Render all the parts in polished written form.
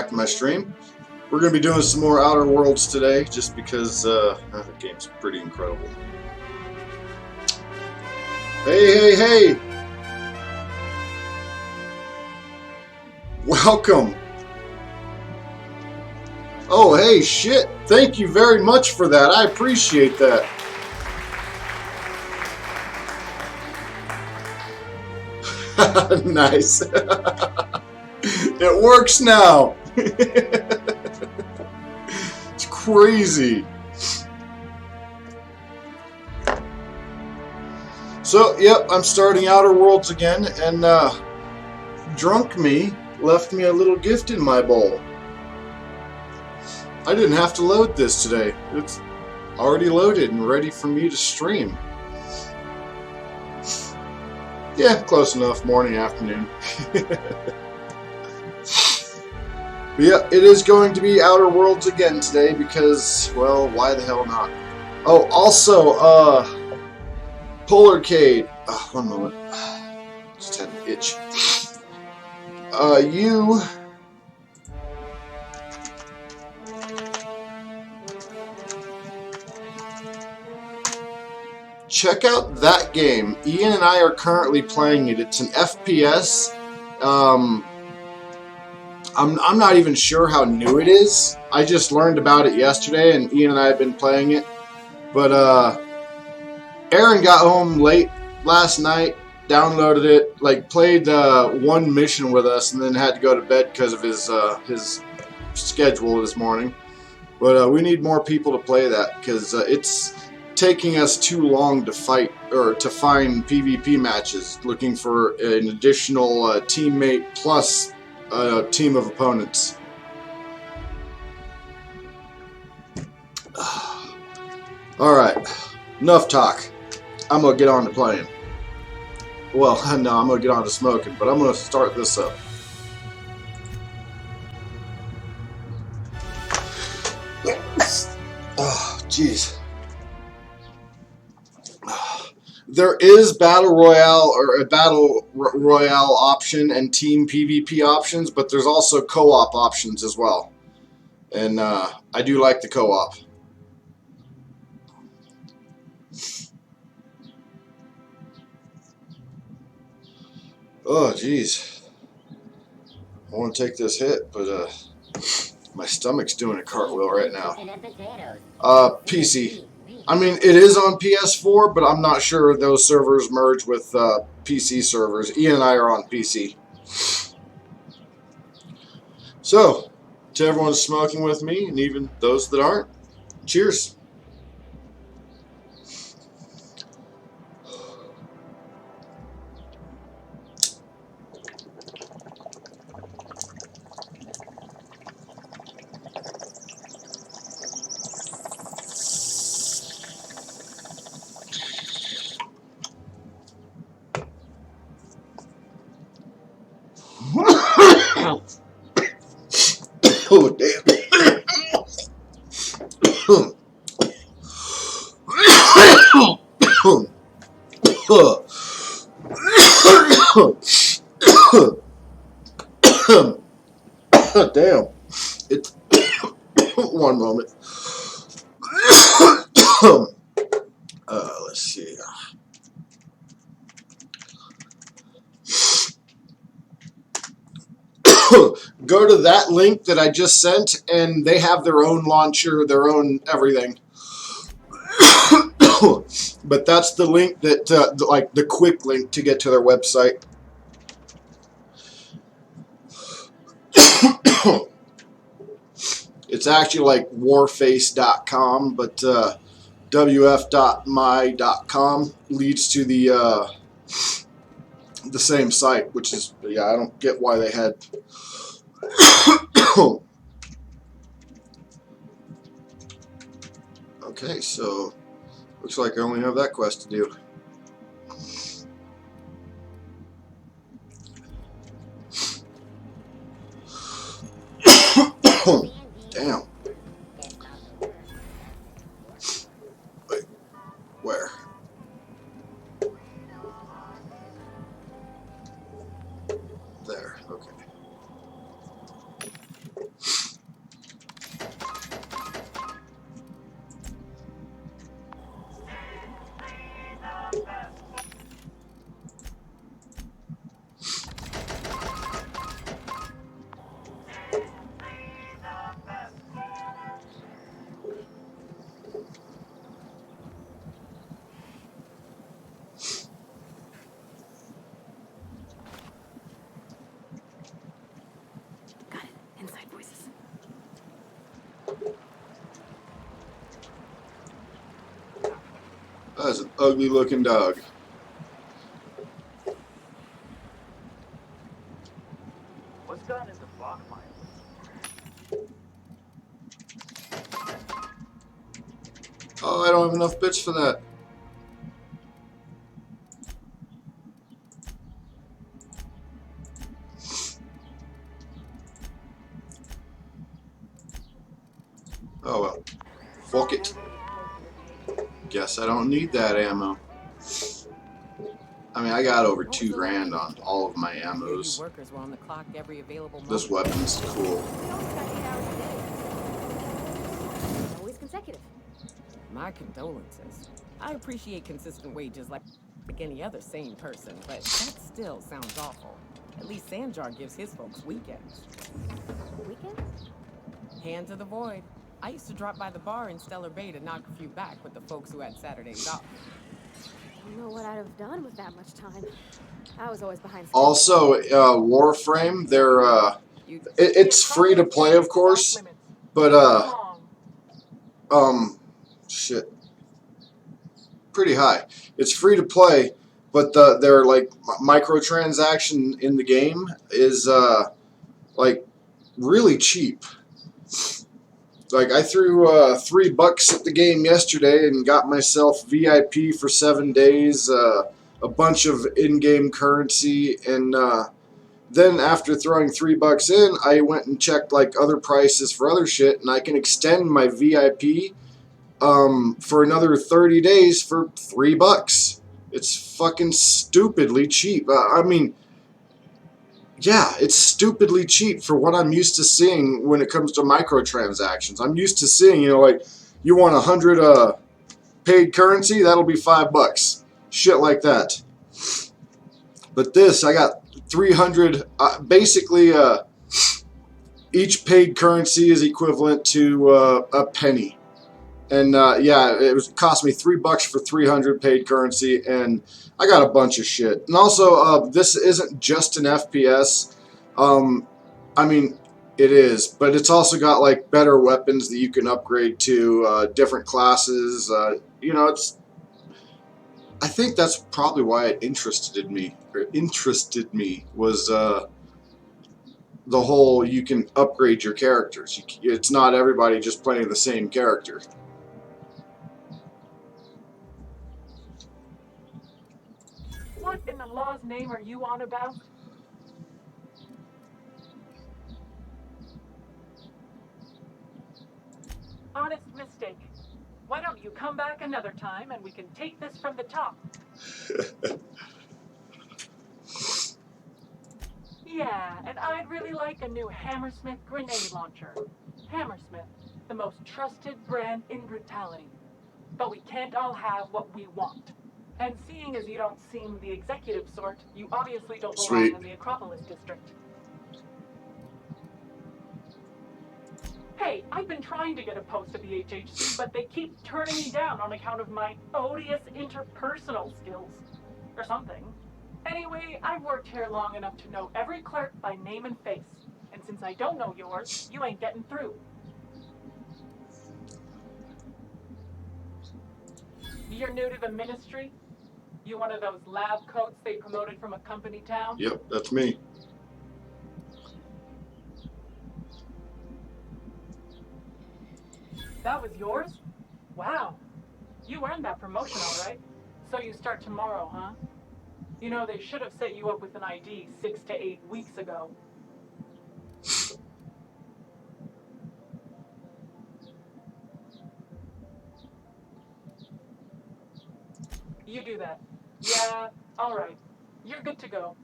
back to my stream. We're going to be doing some more Outer Worlds today, just because the game's pretty incredible. Hey, hey, hey! Welcome! Oh, hey, shit! Thank you very much for that. I appreciate that. Nice. It works now. It's crazy. So, yep, I'm starting Outer Worlds again, and drunk me left me a little gift in my bowl. I didn't have to load this today. It's already loaded and ready for me to stream. Yeah, close enough. Morning, afternoon. But yeah, it is going to be Outer Worlds again today because, well, why the hell not? Oh, also, Polarcade. Oh, one moment. Just had an itch. You... check out that game. Ian and I are currently playing it. It's an FPS. I'm not even sure how new it is. I just learned about it yesterday, and Ian and I have been playing it. But Aaron got home late last night, downloaded it, like played one mission with us, and then had to go to bed because of his schedule this morning. But we need more people to play that because it's taking us too long to fight or to find PvP matches, looking for an additional teammate plus a team of opponents. Alright, enough talk. I'm gonna get on to playing. Well, no, I'm gonna get on to smoking, but I'm gonna start this up. Oh, jeez. There is Battle Royale or a Battle Royale option and Team PvP options, but there's also co-op options as well. And I do like the co-op. Oh, jeez. I want to take this hit, but my stomach's doing a cartwheel right now. PC. I mean, it is on PS4, but I'm not sure those servers merge with PC servers. Ian and I are on PC. So, to everyone smoking with me, and even those that aren't, cheers. Oh, damn. Damn. It's one moment. Let's see. Go to that link that I just sent, and they have their own launcher, their own everything. But that's the link that, like the quick link to get to their website. It's actually like warface.com, but wf.my.com leads to the same site, which is, yeah, I don't get why they had. Okay, so looks like I only have that quest to do. Damn. Wait, where? There, okay. That's an ugly looking dog. What's gotten into Bachmeyer? Oh, I don't have enough bits for that. Oh well. Fuck it. Guess I don't need that ammo. I mean, I got over $2,000 on all of my ammos. Workers were on the clock every available moment. This weapon's cool. Always consecutive. My condolences. I appreciate consistent wages like any other sane person, but that still sounds awful. At least Sanjar gives his folks weekends. Weekends? Hand to the void. I used to drop by the bar in Stellar Bay to knock a few back with the folks who had Saturdays off. I don't know what I'd have done with that much time. I was always behind schedule. Also, Warframe, it's free to play, of course, but shit, pretty high. It's free to play, but their like microtransaction in the game is like really cheap. Like I threw $3 at the game yesterday and got myself VIP for 7 days, a bunch of in-game currency, and then after throwing $3 in, I went and checked like other prices for other shit, and I can extend my VIP for another 30 days for $3. It's fucking stupidly cheap. I mean, yeah, it's stupidly cheap for what I'm used to seeing when it comes to microtransactions. I'm used to seeing, you know, like, you want 100 paid currency, that'll be $5. Shit like that. But this, I got 300, basically, each paid currency is equivalent to a penny. And yeah, it cost me $3 for 300 paid currency, and I got a bunch of shit. And also, this isn't just an FPS. I mean, it is, but it's also got like better weapons that you can upgrade to, different classes. You know, it's. I think that's probably why it interested me was the whole you can upgrade your characters. It's not everybody just playing the same character. What in the law's name are you on about? Honest mistake. Why don't you come back another time and we can take this from the top? Yeah, and I'd really like a new Hammersmith grenade launcher. Hammersmith, the most trusted brand in brutality. But we can't all have what we want. And seeing as you don't seem the executive sort, you obviously don't belong Sweet. in the Acropolis district. Hey, I've been trying to get a post at the HHC, but they keep turning me down on account of my odious interpersonal skills. Or something. Anyway, I've worked here long enough to know every clerk by name and face. And since I don't know yours, you ain't getting through. You're new to the ministry? You one of those lab coats they promoted from a company town? Yep, that's me. That was yours? Wow. You earned that promotion, all right. So you start tomorrow, huh? You know, they should have set you up with an ID 6 to 8 weeks ago. You do that. Yeah, all right. You're good to go.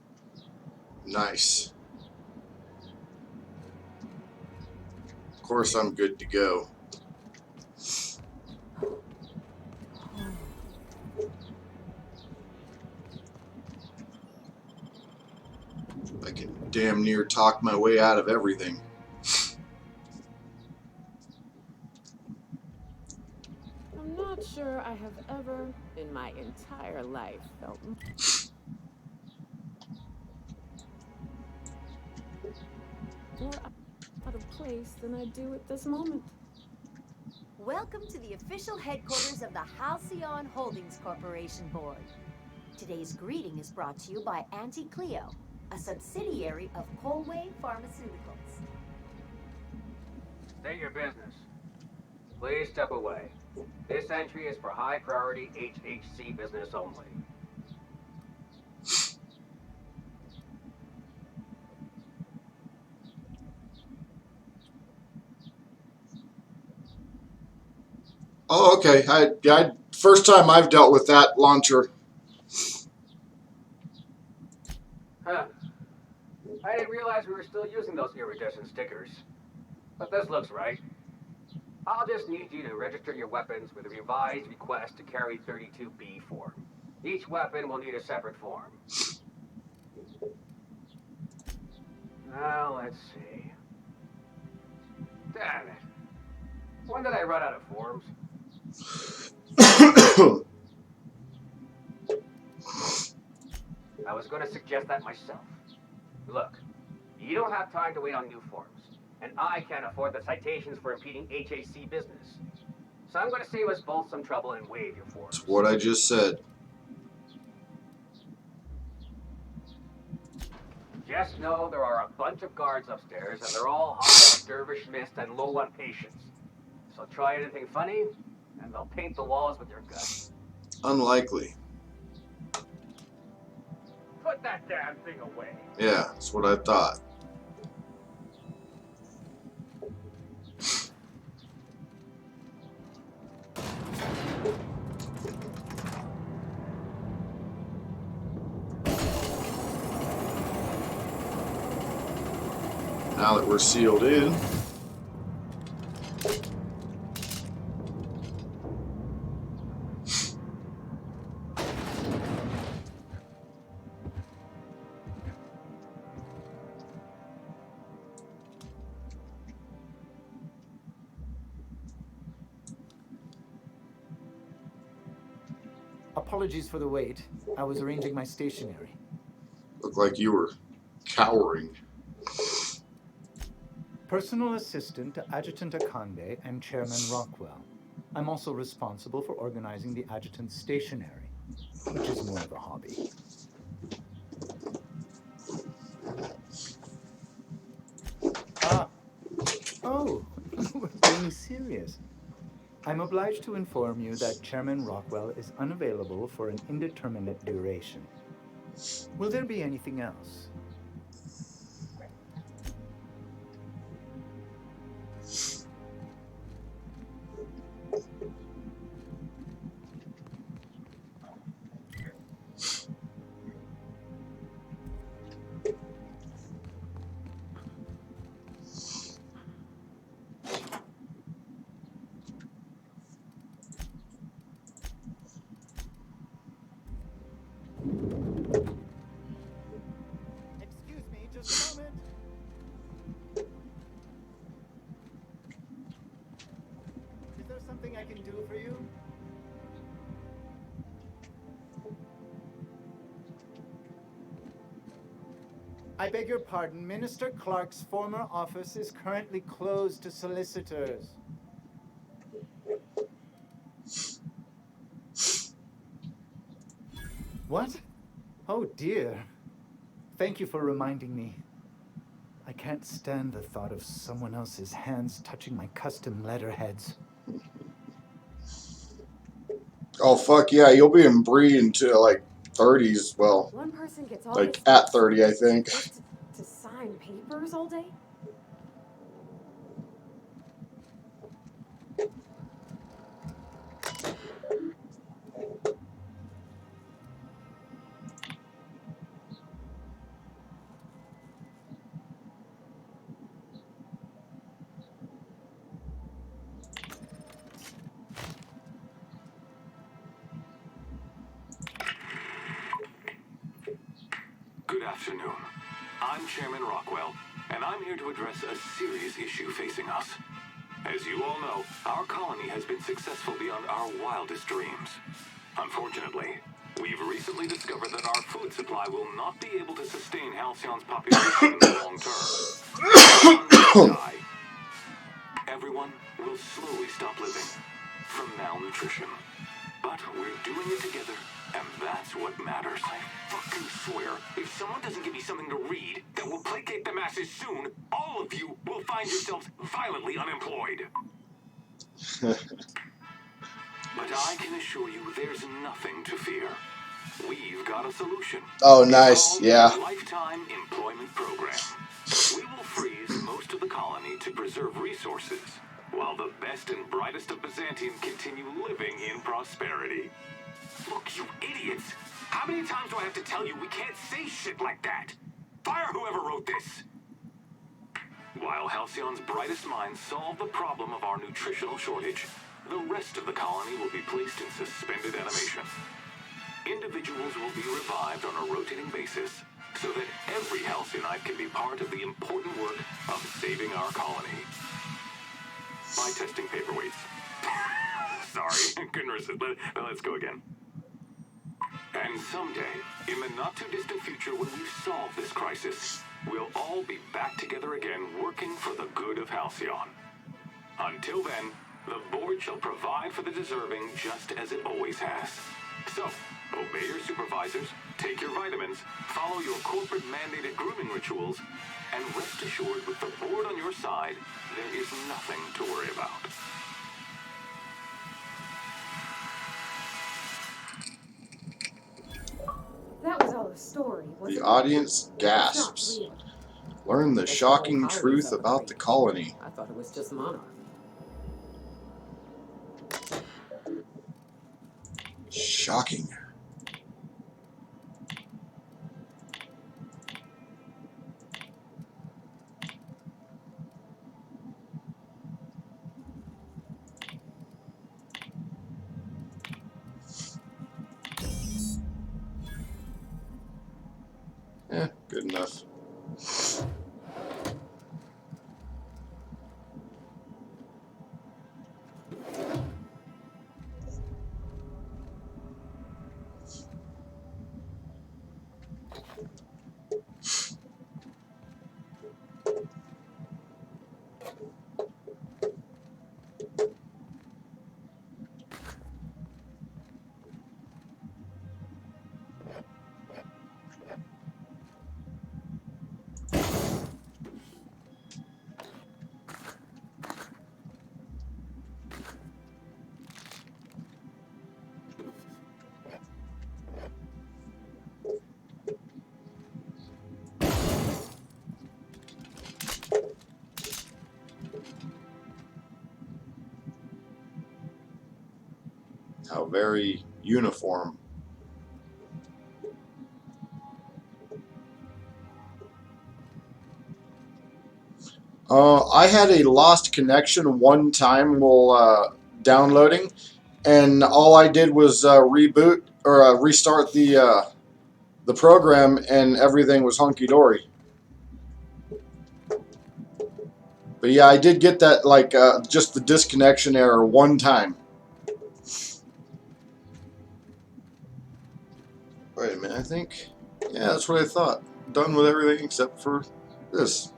Nice. Of course I'm good to go. I can damn near talk my way out of everything. I'm not sure I have ever, in my entire life, felt more out of place than I do at this moment. Welcome to the official headquarters of the Halcyon Holdings Corporation Board. Today's greeting is brought to you by Auntie Cleo, a subsidiary of Colway Pharmaceuticals. State your business. Please step away. This entry is for high-priority HHC business only. Oh, okay. I first time I've dealt with that launcher. Huh. I didn't realize we were still using those iridescent stickers. But this looks right. I'll just need you to register your weapons with a revised request to carry 32B form. Each weapon will need a separate form. Now, let's see. Damn it. When did I run out of forms? I was going to suggest that myself. Look, you don't have time to wait on new forms. And I can't afford the citations for impeding HAC business. So I'm going to save us both some trouble and waive your forms. That's what I just said. Just know there are a bunch of guards upstairs, and they're all hot on dervish mist and low on patience. So try anything funny, and they'll paint the walls with your guts. Unlikely. Put that damn thing away. Yeah, that's what I thought. Now that we're sealed in. Apologies for the wait. I was arranging my stationery. Looked like you were cowering. Personal assistant to Adjutant Akande and Chairman Rockwell. I'm also responsible for organizing the adjutant's stationery, which is more of a hobby. Ah. Oh, we're being serious. I'm obliged to inform you that Chairman Rockwell is unavailable for an indeterminate duration. Will there be anything else? Excuse me, just a moment. Is there something I can do for you? I beg your pardon. Minister Clark's former office is currently closed to solicitors. What? Oh dear. Thank you for reminding me. I can't stand the thought of someone else's hands touching my custom letterheads. Oh fuck yeah, you'll be in Bree until like 30s. Well, One person gets all like this at 30, I think. just to sign papers all day? Good afternoon. I'm Chairman Rockwell, and I'm here to address a serious issue facing us. As you all know, our colony has been successful beyond our wildest dreams. Unfortunately, we've recently discovered that our food supply will not be able to sustain Halcyon's population in the long term. Die. Everyone will will slowly stop living from malnutrition. But we're doing it together, and that's what matters. I fucking swear, if someone doesn't give me something to read that will placate the masses soon, all of you will find yourselves violently unemployed. But I can assure you there's nothing to fear. We've got a solution. Oh, nice. Yeah. A lifetime employment program. We will freeze most of the colony to preserve resources, while the best and brightest of Byzantium continue living in prosperity. Look, you idiots! How many times do I have to tell you we can't say shit like that? Fire whoever wrote this! While Halcyon's brightest minds solve the problem of our nutritional shortage, the rest of the colony will be placed in suspended animation. Individuals will be revived on a rotating basis, so that every Halcyonite can be part of the important work of saving our colony. By testing paperweights. Sorry, couldn't resist. Let's go again. And someday, in the not-too-distant future when we've solved this crisis, we'll all be back together again working for the good of Halcyon. Until then, the board shall provide for the deserving just as it always has. So, obey your supervisors, take your vitamins, follow your corporate-mandated grooming rituals, and rest assured with the board on your side, there is nothing to worry about. That was all a story, wasn't The it? audience It's not gasps. real. Learn the Guess shocking whole colony's truth up about for the grabs. colony. I thought it was just Monarch. Shocking. Good enough. How very uniform. I had a lost connection one time while downloading, and all I did was reboot or restart the program, and everything was hunky dory. But yeah, I did get that, like, just the disconnection error one time. Wait a minute, I think. Yeah, that's what I thought. Done with everything except for this.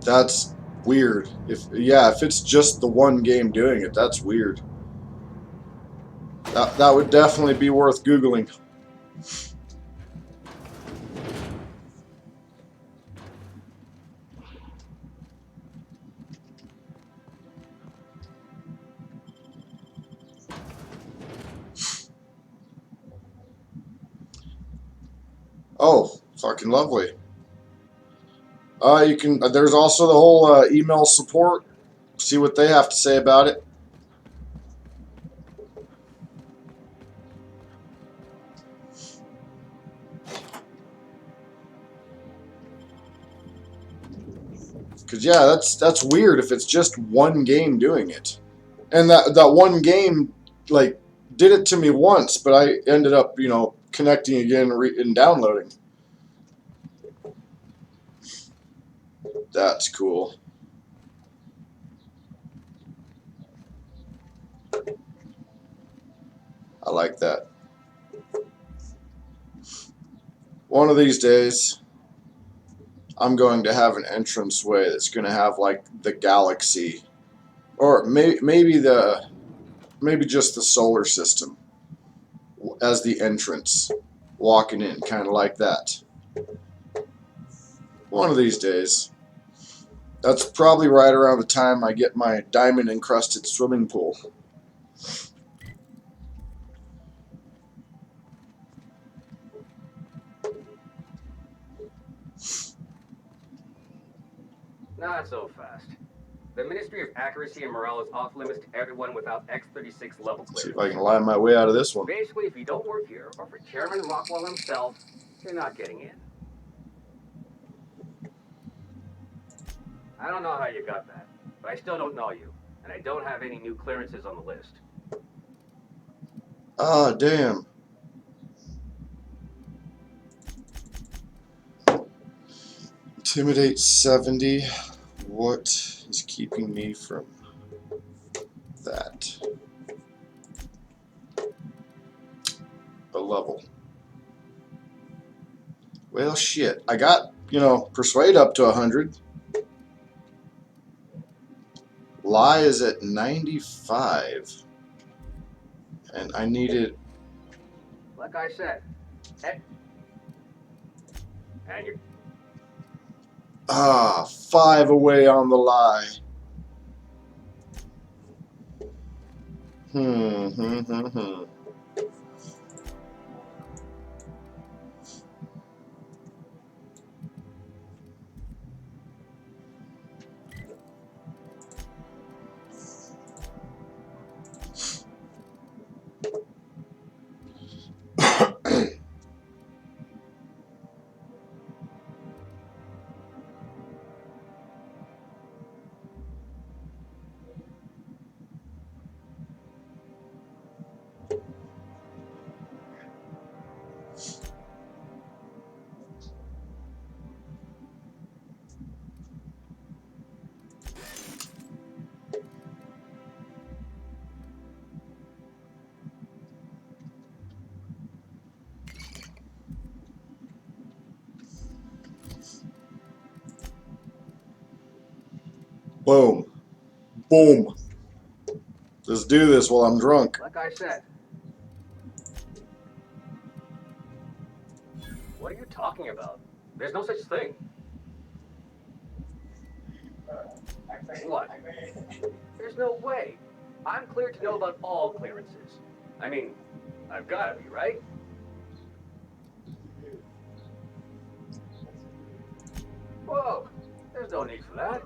That's weird. If it's just the one game doing it, that's weird. That would definitely be worth Googling. Oh, fucking lovely. You can. There's also the whole email support. See what they have to say about it. Cause yeah, that's weird if it's just one game doing it, and that one game like did it to me once, but I ended up connecting again and downloading. That's cool. I like that. One of these days, I'm going to have an entranceway that's going to have like the galaxy, or maybe just the solar system as the entrance, walking in, kind of like that. One of these days. That's probably right around the time I get my diamond-encrusted swimming pool. Not so fast. The Ministry of Accuracy and Morale is off limits to everyone without X-36 level clearance. See if I can lie my way out of this one. Basically, if you don't work here, or for Chairman Rockwell himself, you're not getting in. I don't know how you got that, but I still don't know you, and I don't have any new clearances on the list. Ah, damn. Intimidate 70. What is keeping me from that? A level. Well, shit. I got, persuade up to 100. Lie is at 95. And I needed... Like I said, and you're... 5 away on the lie. Hmm. Boom. Boom. Let's do this while I'm drunk. Like I said. What are you talking about? There's no such thing. What? There's no way. I'm cleared to know about all clearances. I mean, I've got to be, right? Whoa. There's no need for that.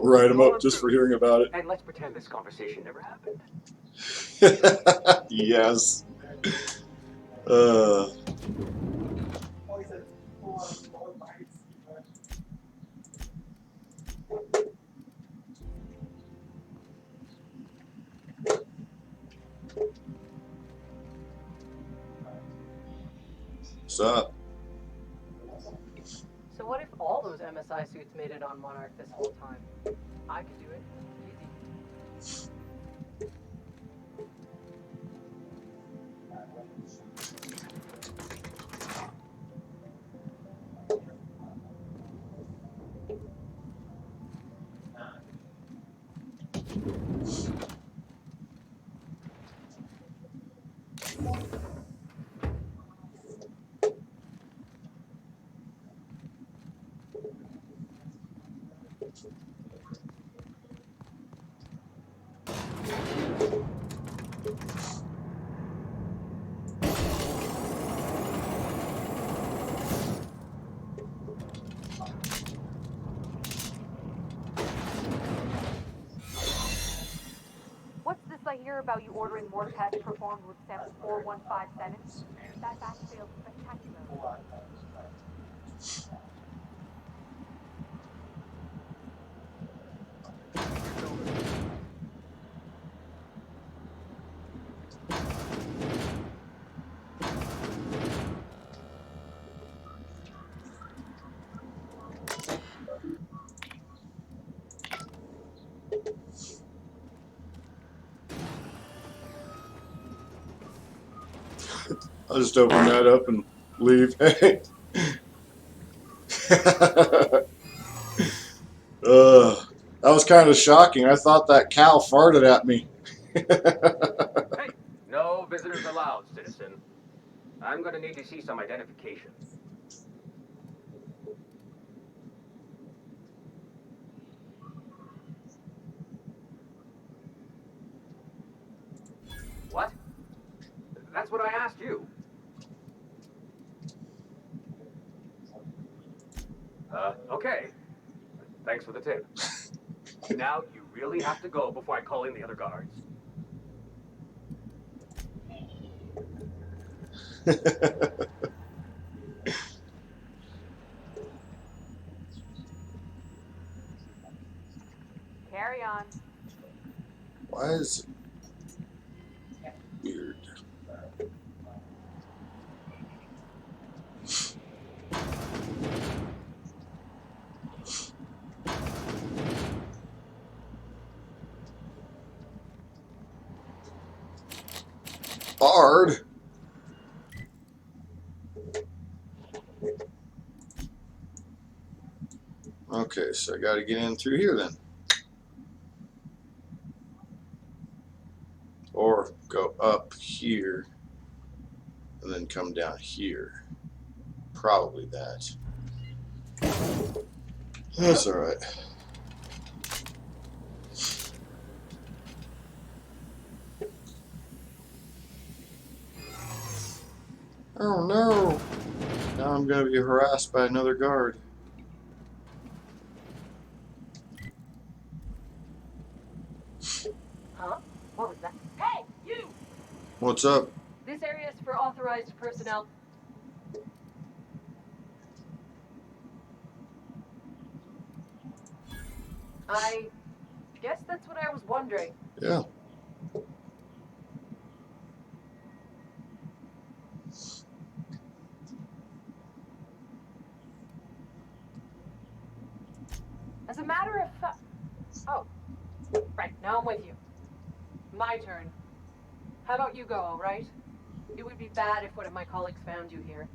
Write him up just for hearing about it. And let's pretend this conversation never happened. Yes. What's up? So what if all those MSI suits made it on Monarch this whole time? I could do it. Easy. What's this I hear about you ordering more tests performed with sample 4157? That batch failed spectacularly. I'll just open that up and leave. That was kind of shocking. I thought that cow farted at me. Hey, no visitors allowed, citizen. I'm gonna need to see some identification. What? That's what I asked you. Okay. Thanks for the tip. Now you really have to go before I call in the other guards. Carry on. Why is it weird? Hard. Okay, so I got to get in through here then. Or go up here and then come down here. Probably that. That's alright. Oh no! Now I'm going to be harassed by another guard. Huh? What was that? Hey, you! What's up? This area is for authorized personnel. I guess that's what I was wondering. Yeah. As a matter of fact... Oh, right, now I'm with you. My turn. How about you go, all right? It would be bad if one of my colleagues found you here.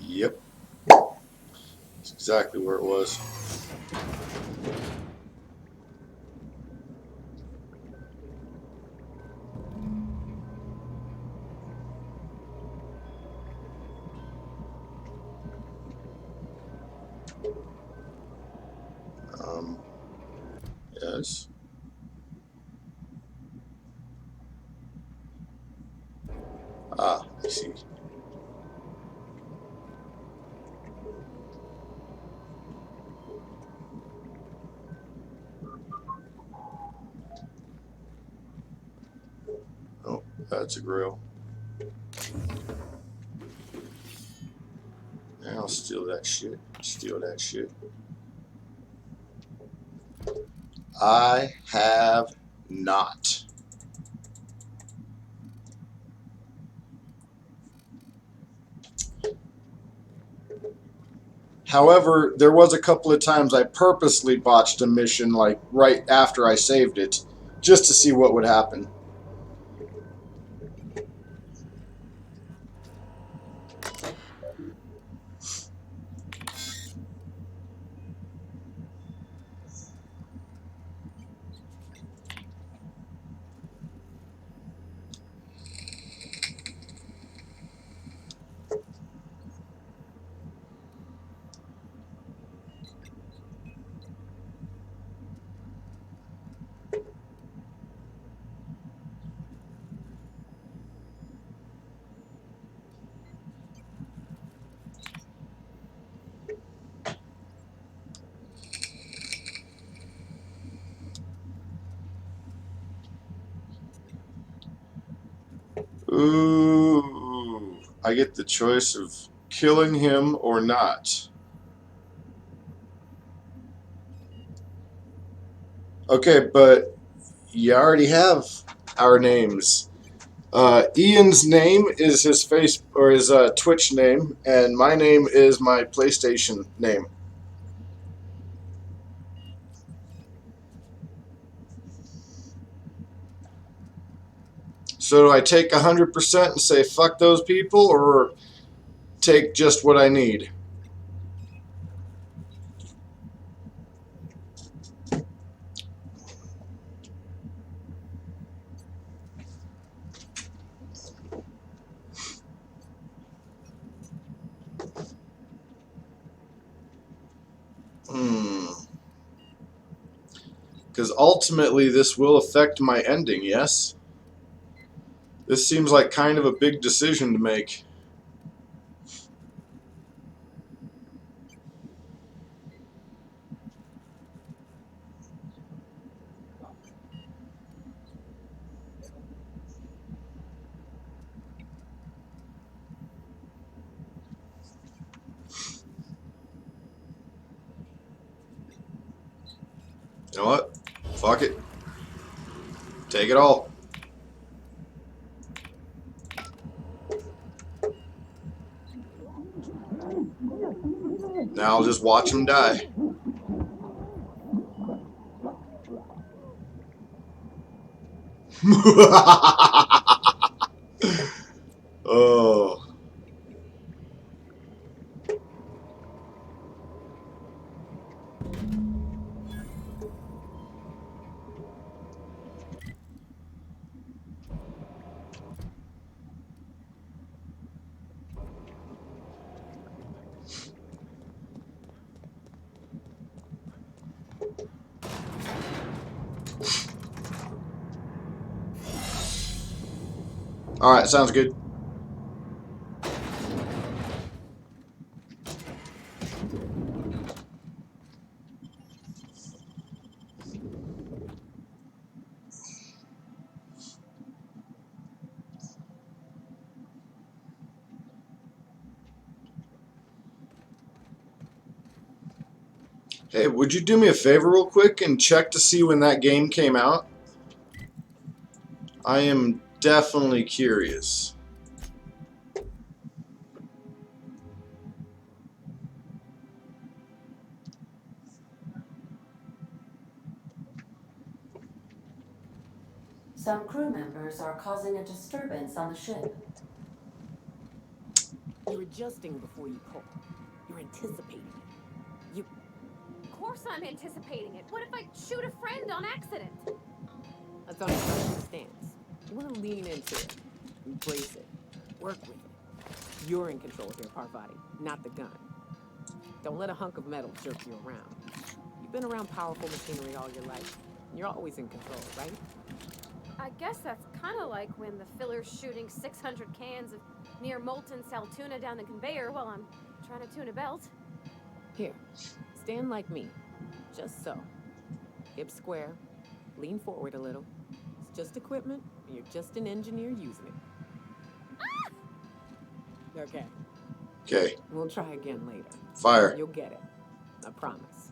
Yep. That's exactly where it was. Yes. Ah, I see. Oh, that's a grill. Now I'll steal that shit. Steal that shit. I have not. However, there was a couple of times I purposely botched a mission, like right after I saved it, just to see what would happen. Ooh. I get the choice of killing him or not. Okay, but you already have our names. Ian's name is his face or his Twitch name, and my name is my PlayStation name. So do I take 100% and say fuck those people, or take just what I need? Because ultimately this will affect my ending, yes? This seems like kind of a big decision to make. You know what? Fuck it. Take it all. Now I'll just watch him die. Oh. Alright, sounds good. Hey, would you do me a favor real quick and check to see when that game came out? I am definitely curious. Some crew members are causing a disturbance on the ship. You're adjusting before you pull. You're anticipating it. Of course I'm anticipating it. What if I shoot a friend on accident? That's on your stance. You want to lean into it. Embrace it. Work with it. You're in control here, Parvati, not the gun. Don't let a hunk of metal jerk you around. You've been around powerful machinery all your life. And you're always in control, right? I guess that's kind of like when the filler's shooting 600 cans of near molten cell tuna down the conveyor while I'm trying to tune a belt. Here, stand like me. Just so. Hips square. Lean forward a little. It's just equipment, and you're just an engineer using it. Ah! Okay. Okay. We'll try again later. Fire. You'll get it. I promise.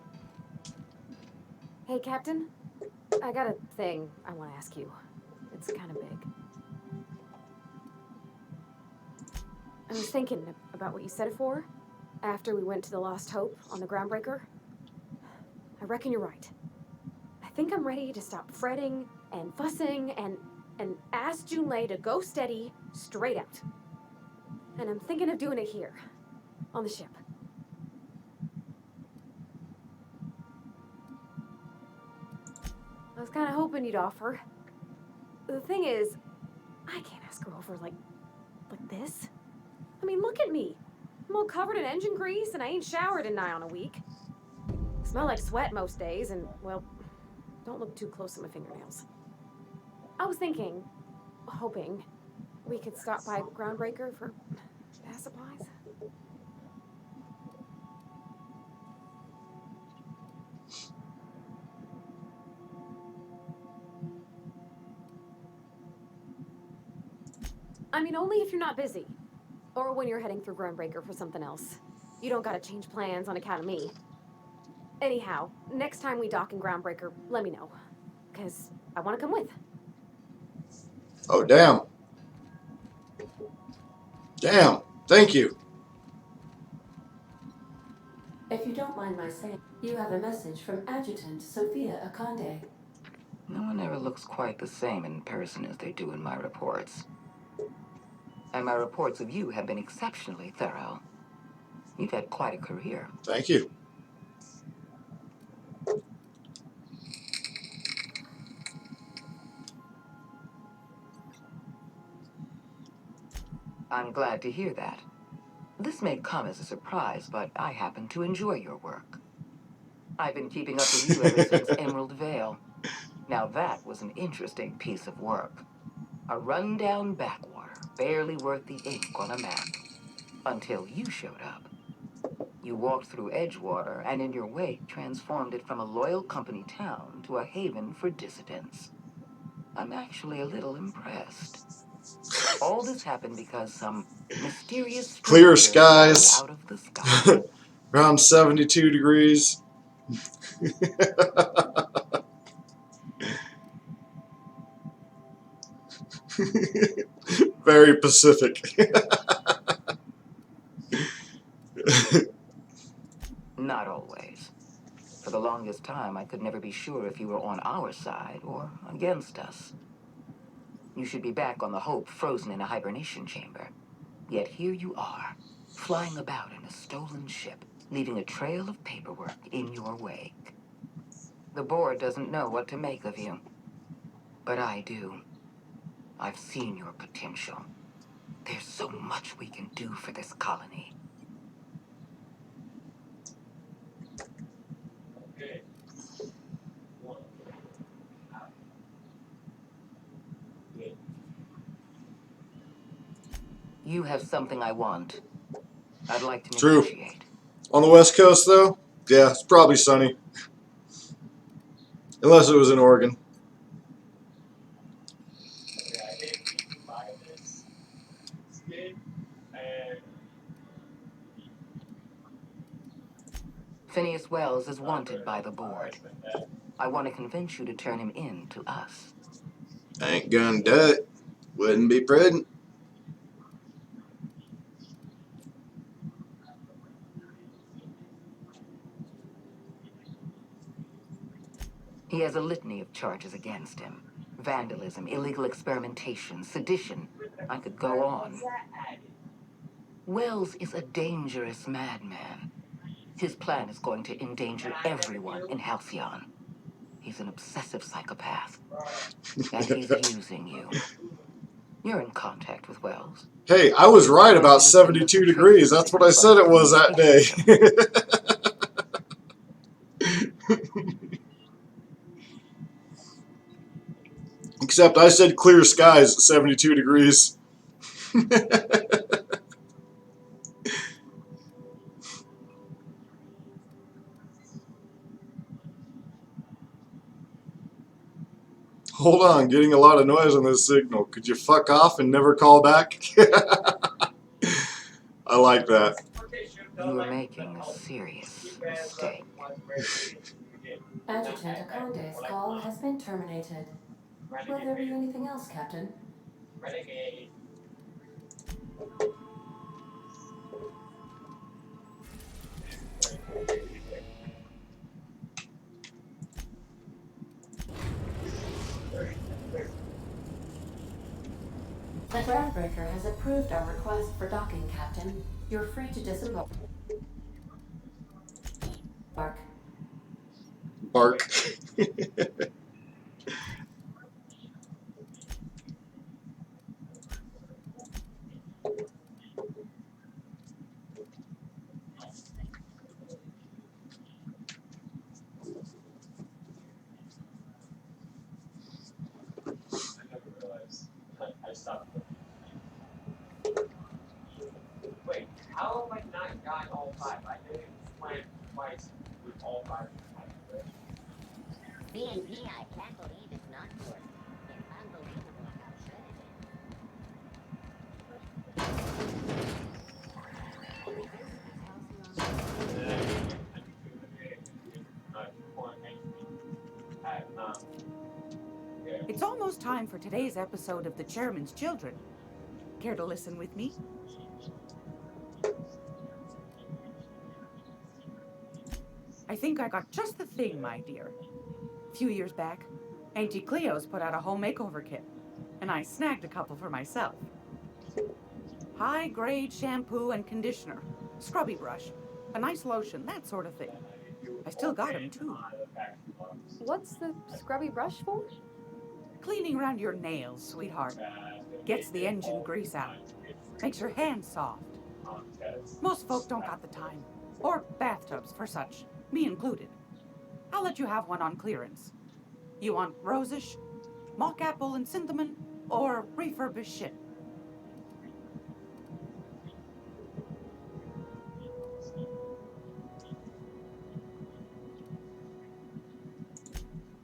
Hey, Captain. I got a thing I want to ask you. It's kind of big. I was thinking about what you said it for after we went to the Lost Hope on the Groundbreaker. I reckon you're right. I think I'm ready to stop fretting and fussing and ask Junlei to go steady straight out. And I'm thinking of doing it here, on the ship. I was kind of hoping you'd offer. The thing is, I can't ask her over like this. I mean, look at me. I'm all covered in engine grease and I ain't showered in nigh on a week. Smell like sweat most days and, well, don't look too close at my fingernails. I was thinking, hoping, we could stop by Groundbreaker for gas supplies. I mean, only if you're not busy. Or when you're heading through Groundbreaker for something else. You don't gotta change plans on account of me. Anyhow, next time we dock in Groundbreaker, let me know. Because I want to come with. Oh, damn. Damn. Thank you. If you don't mind my saying, you have a message from Adjutant Sophia Akande. No one ever looks quite the same in person as they do in my reports. And my reports of you have been exceptionally thorough. You've had quite a career. Thank you. I'm glad to hear that. This may come as a surprise, but I happen to enjoy your work. I've been keeping up with you ever since Emerald Vale. Now that was an interesting piece of work. A rundown backwater, barely worth the ink on a map. Until you showed up. You walked through Edgewater and in your wake transformed it from a loyal company town to a haven for dissidents. I'm actually a little impressed. All this happened because some mysterious Clear stranger fell skies. out of the sky. Around 72 degrees. Very Pacific. Not always. For the longest time, I could never be sure if you were on our side or against us. You should be back on the Hope, frozen in a hibernation chamber. Yet here you are, flying about in a stolen ship, leaving a trail of paperwork in your wake. The board doesn't know what to make of you. But I do. I've seen your potential. There's so much we can do for this colony. You have something I want. I'd like to True. negotiate. On the West Coast, though, yeah, it's probably sunny. Unless it was in Oregon. Phineas Wells is wanted by the board. I want to convince you to turn him in to us. Ain't gonna do it. Wouldn't be prudent. He has a litany of charges against him. Vandalism, illegal experimentation, sedition. I could go on. Wells is a dangerous madman. His plan is going to endanger everyone in Halcyon. He's an obsessive psychopath. And he's using you. You're in contact with Wells. Hey, I was right about 72 degrees. That's what I said it was that day. Except I said clear skies at 72 degrees. Hold on, getting a lot of noise on this signal. Could you fuck off and never call back? I like that. You are making a serious mistake. Adjutant Akande's call has been terminated. Will there be anything else, Captain? The Groundbreaker has approved our request for docking, Captain. You're free to disembark. Bark. Being me, I can't believe it's not working. It's unbelievable how good it is. It's almost time for today's episode of The Chairman's Children. Care to listen with me? I think I got just the thing, my dear. A few years back, Auntie Cleo's put out a home makeover kit, and I snagged a couple for myself. High-grade shampoo and conditioner, scrubby brush, a nice lotion, that sort of thing. I still got them, too. What's the scrubby brush for? Cleaning around your nails, sweetheart. Gets the engine grease out. Makes your hands soft. Most folk don't got the time. Or bathtubs for such, me included. I'll let you have one on clearance. You want rosish, mock apple and cinnamon, or refurbished ship?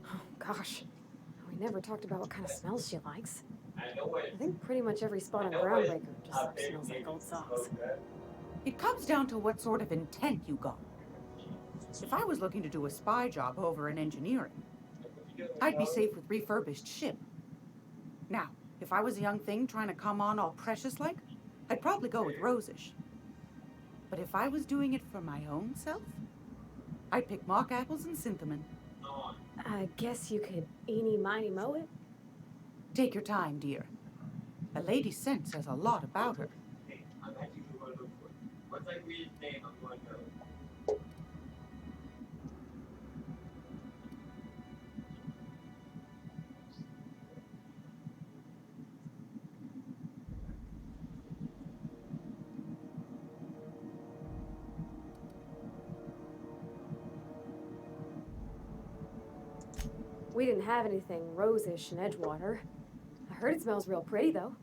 Oh, gosh. We never talked about what kind of smells she likes. I think pretty much every spot on Groundbreaker just smells like old socks. It comes down to what sort of intent you got. If I was looking to do a spy job over in engineering, I'd be safe with refurbished ship. Now, if I was a young thing trying to come on all precious-like, I'd probably go with rosish. But if I was doing it for my own self, I'd pick mock apples and cinnamon. I guess you could eeny, miny, moe it. Take your time, dear. A lady's scent says a lot about her. We didn't have anything rosish in Edgewater. I heard it smells real pretty, though.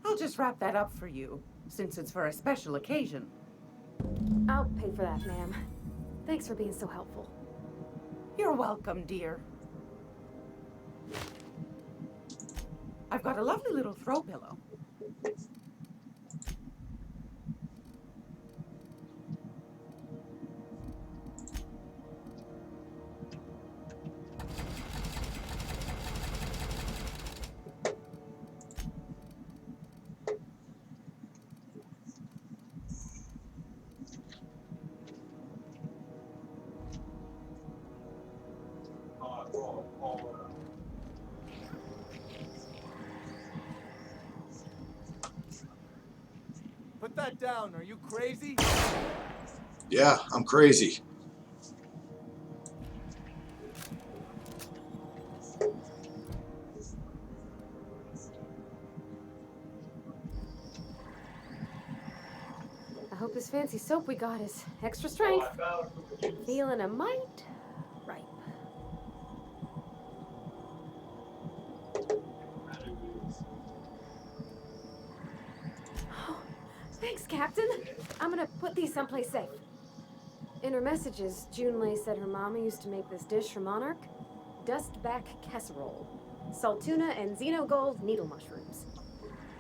I'll just wrap that up for you, since it's for a special occasion. I'll pay for that, ma'am. Thanks for being so helpful. You're welcome, dear. I've got a lovely little throw pillow. Put that down. Are you crazy? Yeah, I'm crazy. I hope this fancy soap we got is extra strength. I'm feeling a mite ripe. Oh, thanks, Captain. I'm gonna put these someplace safe. In her messages, Junlei said her mama used to make this dish for Monarch. Dustback casserole. Salt tuna and xenogold needle mushrooms.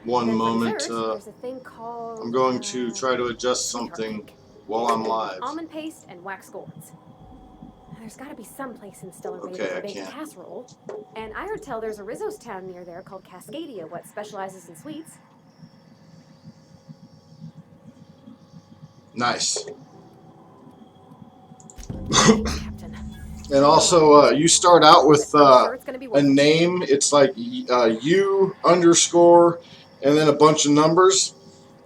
One Then for moment. dessert, there's a thing called, I'm going to try to adjust something while I'm live. almond paste and wax gourds. There's got to be some place in Stellar Bay Okay, that I can bake a can't. casserole. And I heard tell there's a Rizzo's town near there called Cascadia, what specializes in sweets. Nice. And also, you start out with a name. It's like U underscore and then a bunch of numbers.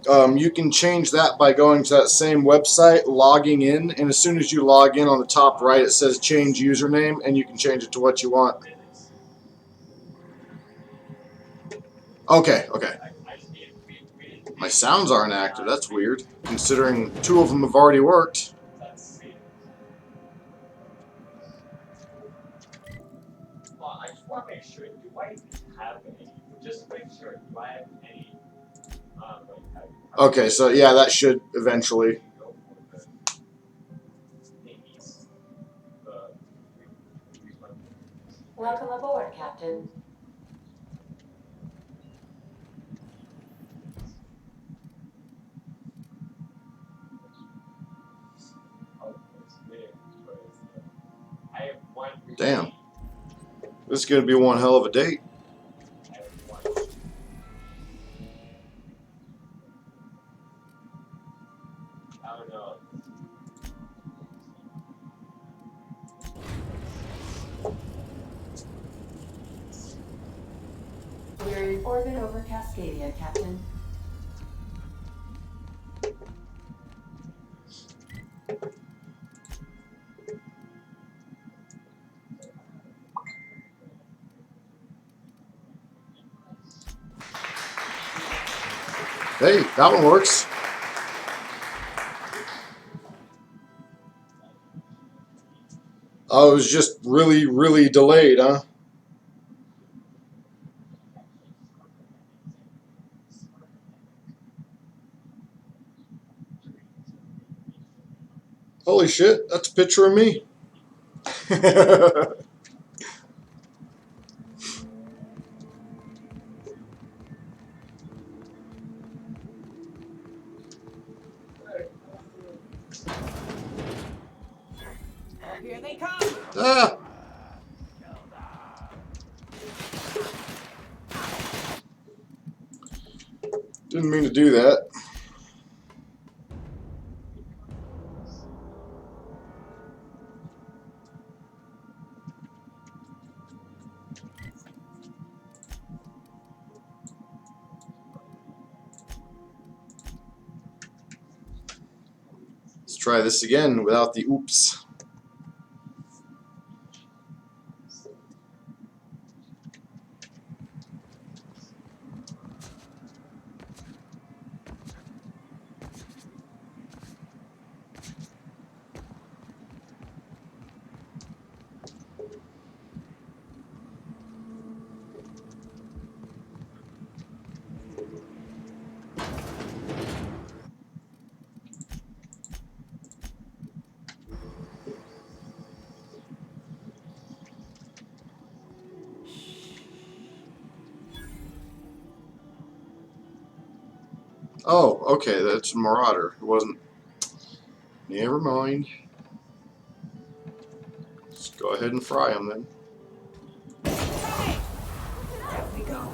You can change that by going to that same website, logging in, and as soon as you log in on the top right, it says change username, and you can change it to what you want. Okay, okay. My sounds aren't active. That's weird, considering 2 of them have already worked. I just want to make sure, do I have any, just make sure, do I have any, Okay, so yeah, that should eventually. Welcome aboard, Captain. Damn. This is going to be one hell of a date. I don't know. We're in orbit over Cascadia, Captain. Hey, that one works. Oh, it was just really, really delayed, huh? Holy shit, that's a picture of me. Here they come. Ah! Didn't mean to do that. Let's try this again without the oops. Oh, okay, that's Marauder. It wasn't. Never mind. Let's go ahead and fry them then. There we go.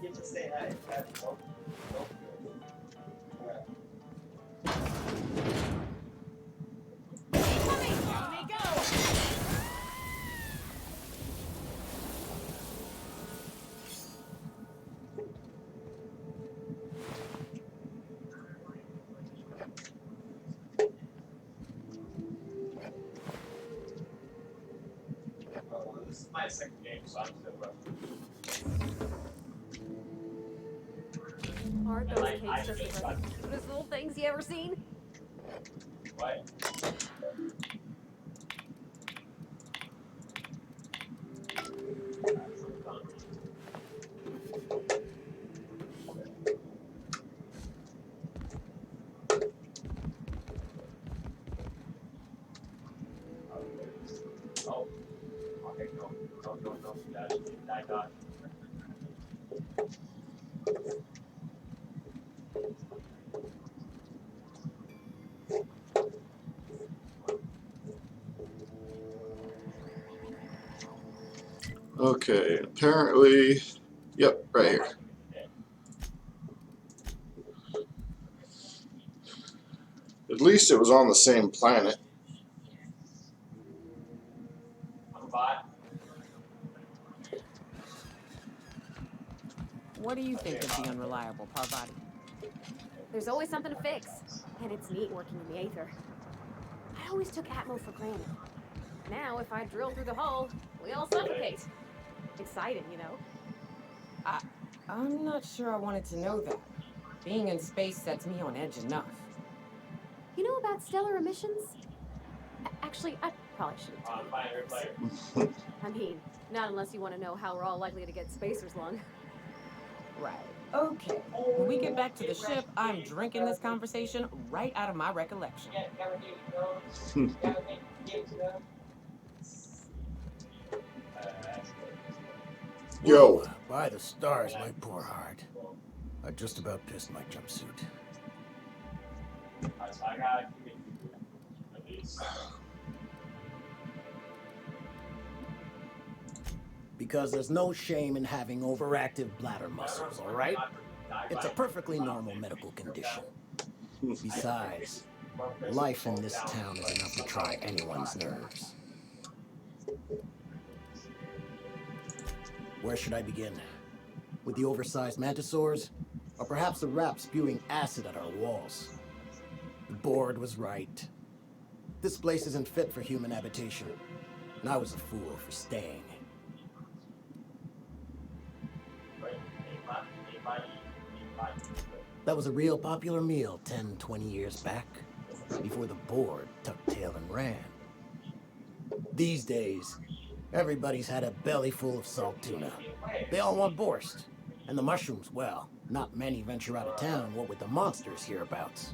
You have to say hi. This is my second game, so I'm still Aren't And, those like, I cakes just hate the butter. cutest little things you ever seen? What? Oh. Okay, no. I got Okay, apparently, yep, right here. At least it was on the same planet. What do you think of the unreliable Parvati? There's always something to fix. And it's neat working in the Aether. I always took Atmo for granted. Now, if I drill through the hull, we all suffocate. Exciting, you know? I'm not sure I wanted to know that. Being in space sets me on edge enough. You know about stellar emissions? Actually, I probably shouldn't tell you about this. I mean, not unless you want to know how we're all likely to get spacers lung. Right. Okay. When we get back to the ship, I'm drinking this conversation right out of my recollection. Yo. Whoa, by the stars, my poor heart. I just about pissed my jumpsuit. Because there's no shame in having overactive bladder muscles, all right? It's a perfectly normal medical condition. Besides, life in this town is enough to try anyone's nerves. Where should I begin? With the oversized mantisaurs? Or perhaps the rats spewing acid at our walls? The board was right. This place isn't fit for human habitation, and I was a fool for staying. That was a real popular meal 10, 20 years back, before the board tucked tail and ran. These days, everybody's had a belly full of salt tuna. They all want borscht. And the mushrooms, well, not many venture out of town, what with the monsters hereabouts.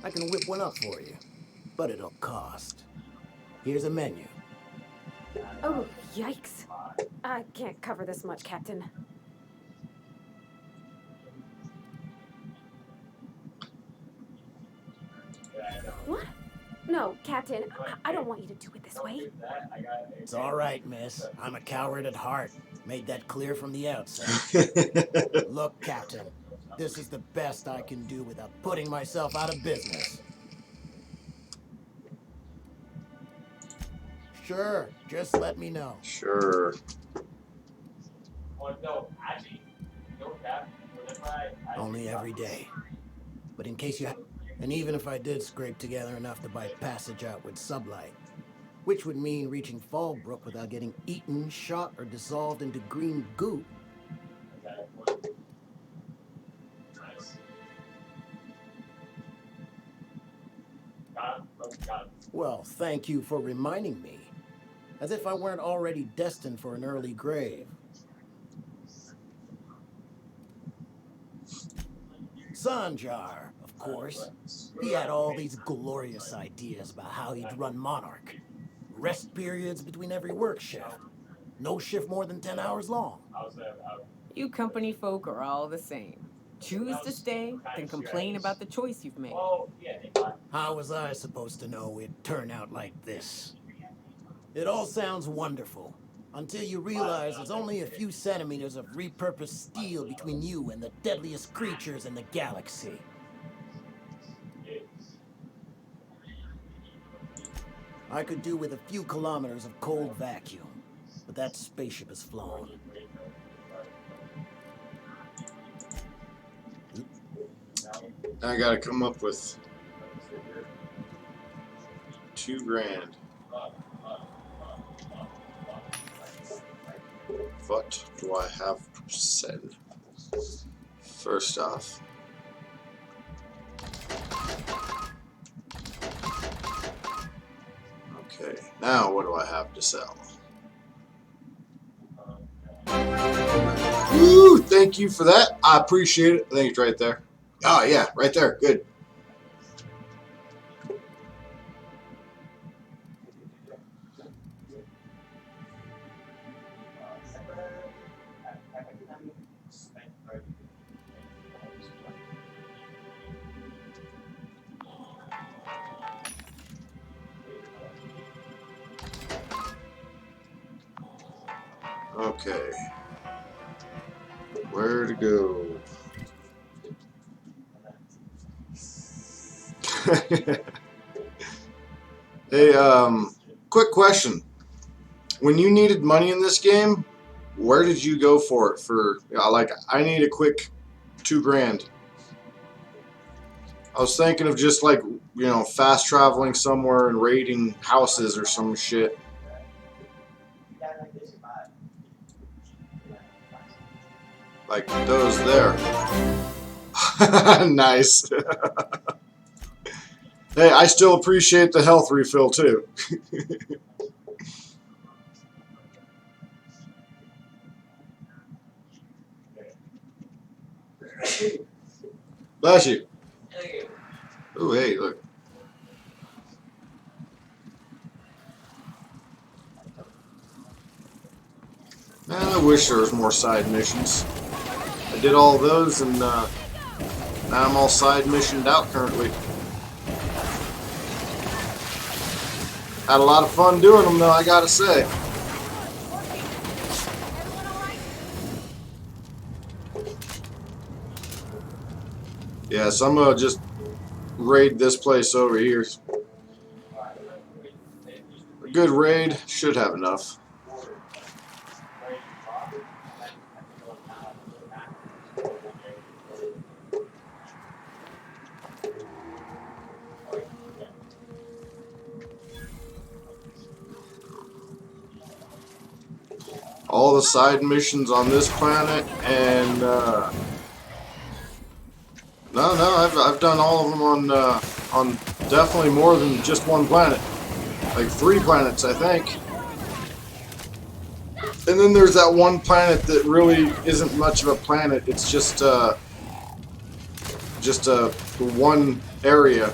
I can whip one up for you, but it'll cost. Here's a menu. Oh, yikes. I can't cover this much, Captain. What? No, Captain, I don't want you to do it this way. It's all right, miss. I'm a coward at heart. Made that clear from the outset. Look, Captain, this is the best I can do without putting myself out of business. Sure, just let me know. Sure. Only every day. But in case you... And even if I did scrape together enough to buy passage out with sublight, which would mean reaching Fallbrook without getting eaten, shot, or dissolved into green goo. Well, thank you for reminding me. As if I weren't already destined for an early grave. Sanjar, of course. He had all these glorious ideas about how he'd run Monarch. Rest periods between every work shift. No shift more than 10 hours long. You company folk are all the same. Choose to stay, then complain about the choice you've made. How was I supposed to know it'd turn out like this? It all sounds wonderful, until you realize there's only a few centimeters of repurposed steel between you and the deadliest creatures in the galaxy. I could do with a few kilometers of cold vacuum, but that spaceship has flown. I gotta come up with $2,000. What do I have to send? First off, okay, now what do I have to sell? Woo, thank you for that. I appreciate it. I think it's right there. Oh yeah, right there. Good. Okay. Where to go? Hey, quick question. When you needed money in this game, where did you go for it? For, like, I need a quick $2,000. I was thinking of just, like, fast traveling somewhere and raiding houses or some shit. Like those there. Nice. Hey, I still appreciate the health refill too. Bless you. Oh, hey, look. Man, I wish there was more side missions. I did all those, and now I'm all side missioned out currently. Had a lot of fun doing them, though, I gotta say. Yeah, so I'm gonna just raid this place over here. A good raid, should have enough. All the side missions on this planet, and I've done all of them on definitely more than just one planet, like 3 planets, I think. And then there's that one planet that really isn't much of a planet. It's just a one area,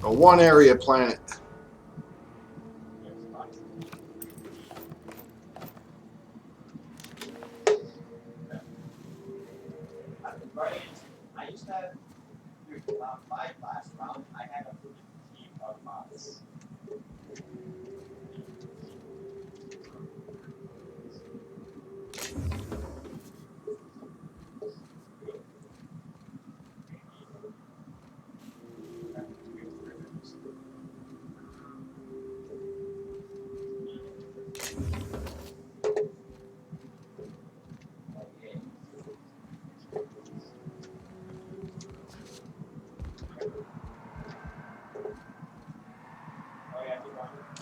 a one area planet. I used to have about 5 last round. I had a team of mods.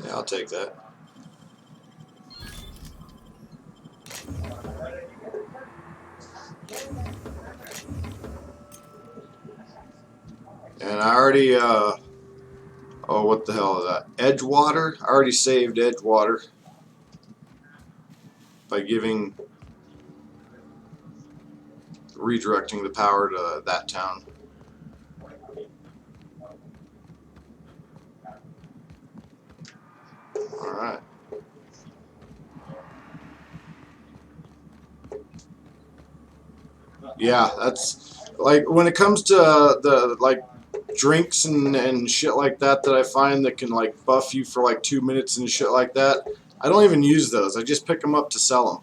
Yeah, I'll take that. And I already, oh, what the hell is that? Edgewater? I already saved Edgewater by redirecting the power to that town. Alright. Yeah, that's, like, when it comes to the, like, drinks and shit like that I find that can, like, buff you for, like, 2 minutes and shit like that, I don't even use those. I just pick them up to sell them.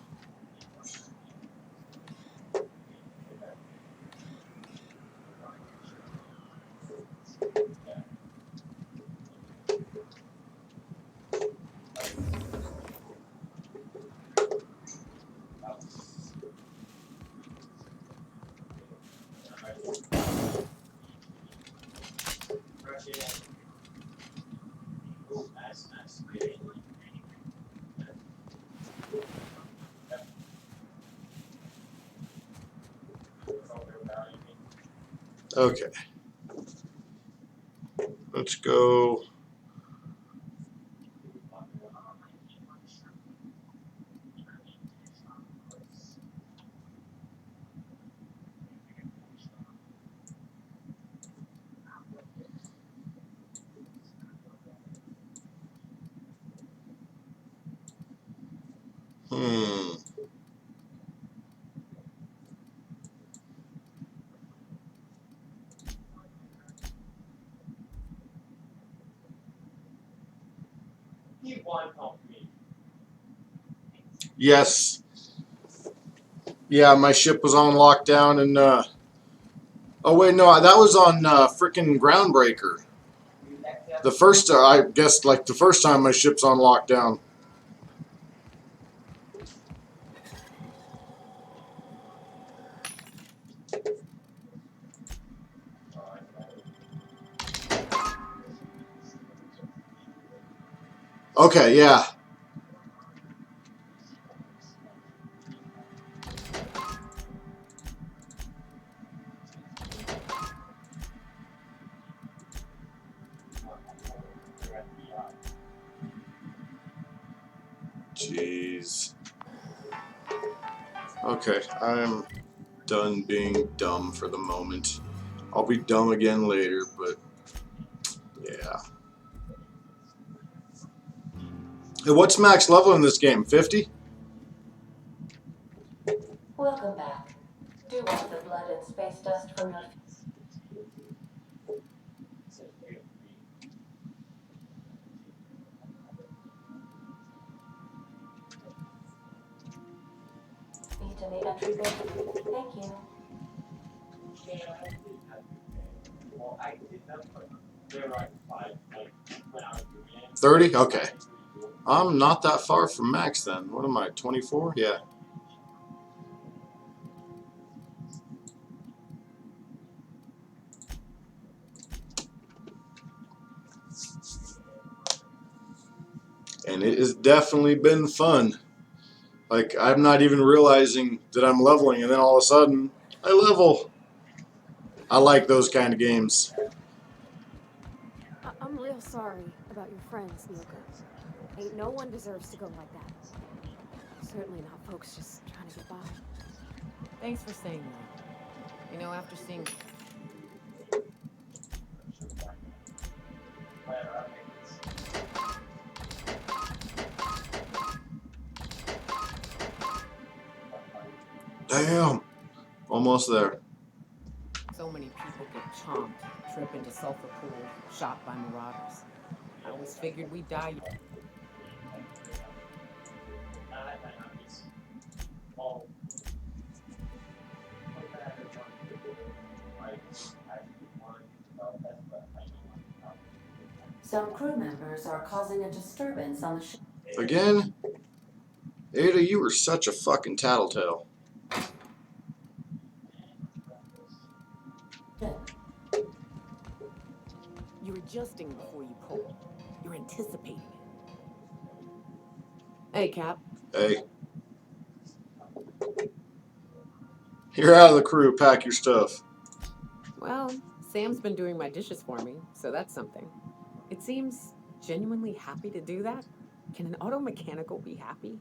Okay. Let's go. Hmm. Yes. Yeah, my ship was on lockdown and, oh wait, no, that was on, frickin' Groundbreaker. The first, I guess, like, the first time my ship's on lockdown. Okay, yeah. Jeez. Okay, I'm done being dumb for the moment. I'll be dumb again later, but yeah. Hey, what's max level in this game? 50? Welcome back. Do you want the blood and space dust from your... to the entry bay. Thank you. Well, I did that, but they're like 30? Okay. I'm not that far from max then. What am I, 24? Yeah. And it has definitely been fun. Like, I'm not even realizing that I'm leveling, and then all of a sudden, I level. I like those kind of games. I'm real sorry about your friends, Nyoka. Ain't no one deserves to go like that. Certainly not folks just trying to get by. Thanks for saying that. You know, after seeing... Damn. Almost there. So many people get chomped, trip into sulfur pool, shot by marauders. I always figured we'd die. Some crew members are causing a disturbance on the ship. Again? Ada, you were such a fucking tattletale. You're adjusting before you pull. You're anticipating it. Hey, Cap. Hey. You're out of the crew. Pack your stuff. Well, Sam's been doing my dishes for me, so that's something. It seems genuinely happy to do that. Can an auto mechanical be happy?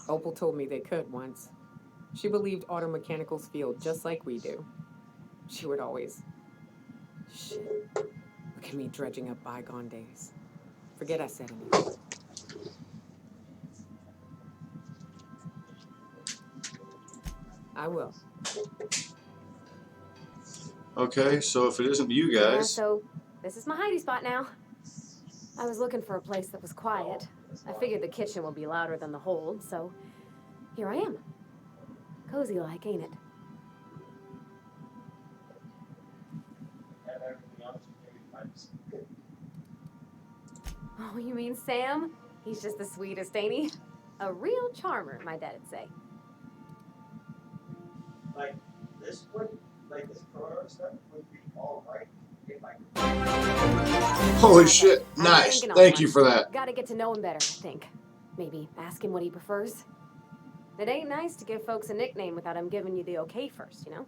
Opal told me they could once. She believed auto mechanicals feel just like we do. She would always... Shit. Look at me dredging up bygone days. Forget I said anything. I will. Okay, so if it isn't you Yeah, guys... so this is my hidey spot now. I was looking for a place that was quiet. I figured the kitchen would be louder than the hold, so here I am. Cozy like, ain't it? Oh, you mean Sam? He's just the sweetest, ain't he? A real charmer, my dad'd say. like this Corona stuff would be all right if I could. Holy shit. I'm Nice. thinking on Thank one. you for that. Gotta get to know him better, I think. Maybe ask him what he prefers. It ain't nice to give folks a nickname without him giving you the okay first, you know?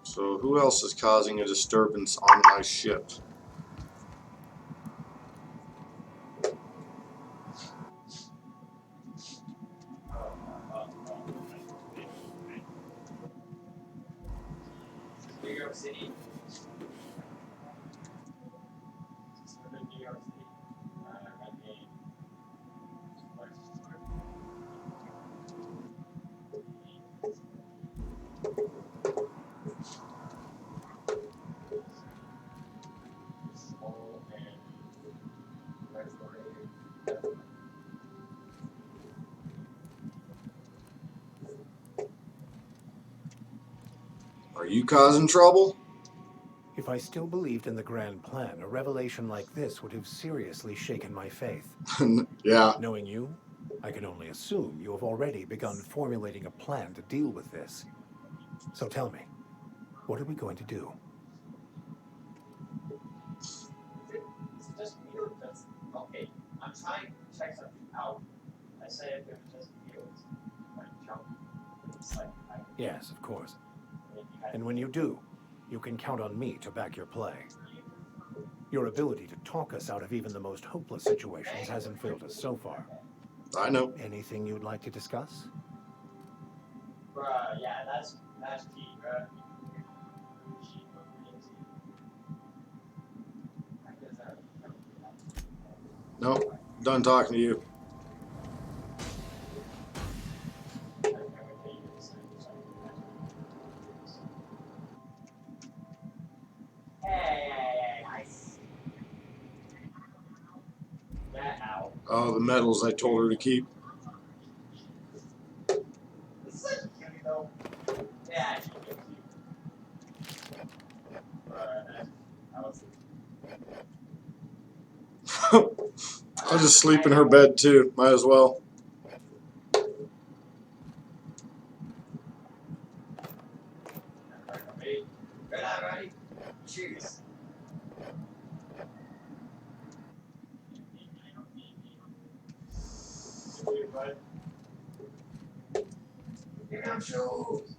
So who else is causing a disturbance on my ship? New York City. New York City. Are you causing trouble? If I still believed in the grand plan, a revelation like this would have seriously shaken my faith. Yeah. Knowing you, I can only assume you have already begun formulating a plan to deal with this. So tell me, what are we going to do? It's just weird. That's okay. I'm trying to check something out. I say if it was just weird, like jump. It's like Yes, of course. And when you do, you can count on me to back your play. Your ability to talk us out of even the most hopeless situations hasn't failed us so far. I know. Anything you'd like to discuss? bruh, yeah, that's key, bruh. Nope. Done talking to you. the medals I told her to keep. Yeah. I'll just sleep in her bed too. Might as well. Good night, buddy. Cheers. Give me them shoes.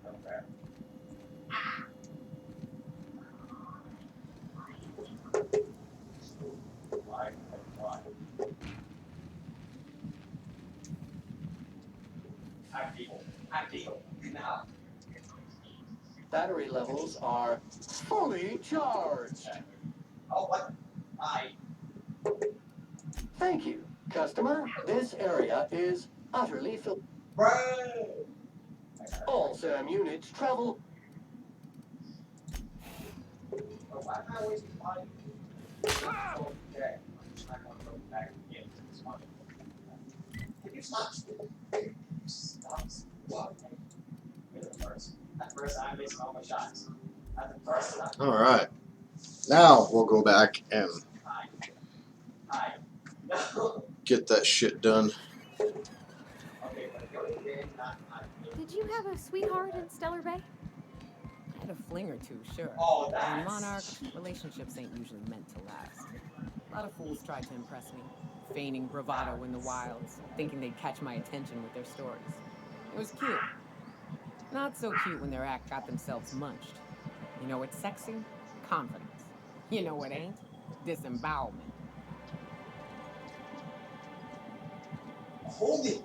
Okay. Activo. Now. Battery levels are fully charged. Oh, what? I. Thank you, customer. This area is utterly filled. All SAM units travel. Oh, why am I wasting money? Okay. I'm not going to go back again to this one. Can you stop? Stop. At first, I'm missing all my shots. At the first, All right. Now we'll go back and get that shit done. Did you have a sweetheart in Stellar Bay? I had a fling or two, sure. Oh, In Monarch, relationships ain't usually meant to last. A lot of fools tried to impress me, feigning bravado in the wilds, thinking they'd catch my attention with their stories. It was cute. Not so cute when their act got themselves munched. You know what's sexy? Confidence. You know what ain't? Disembowelment. Hold it.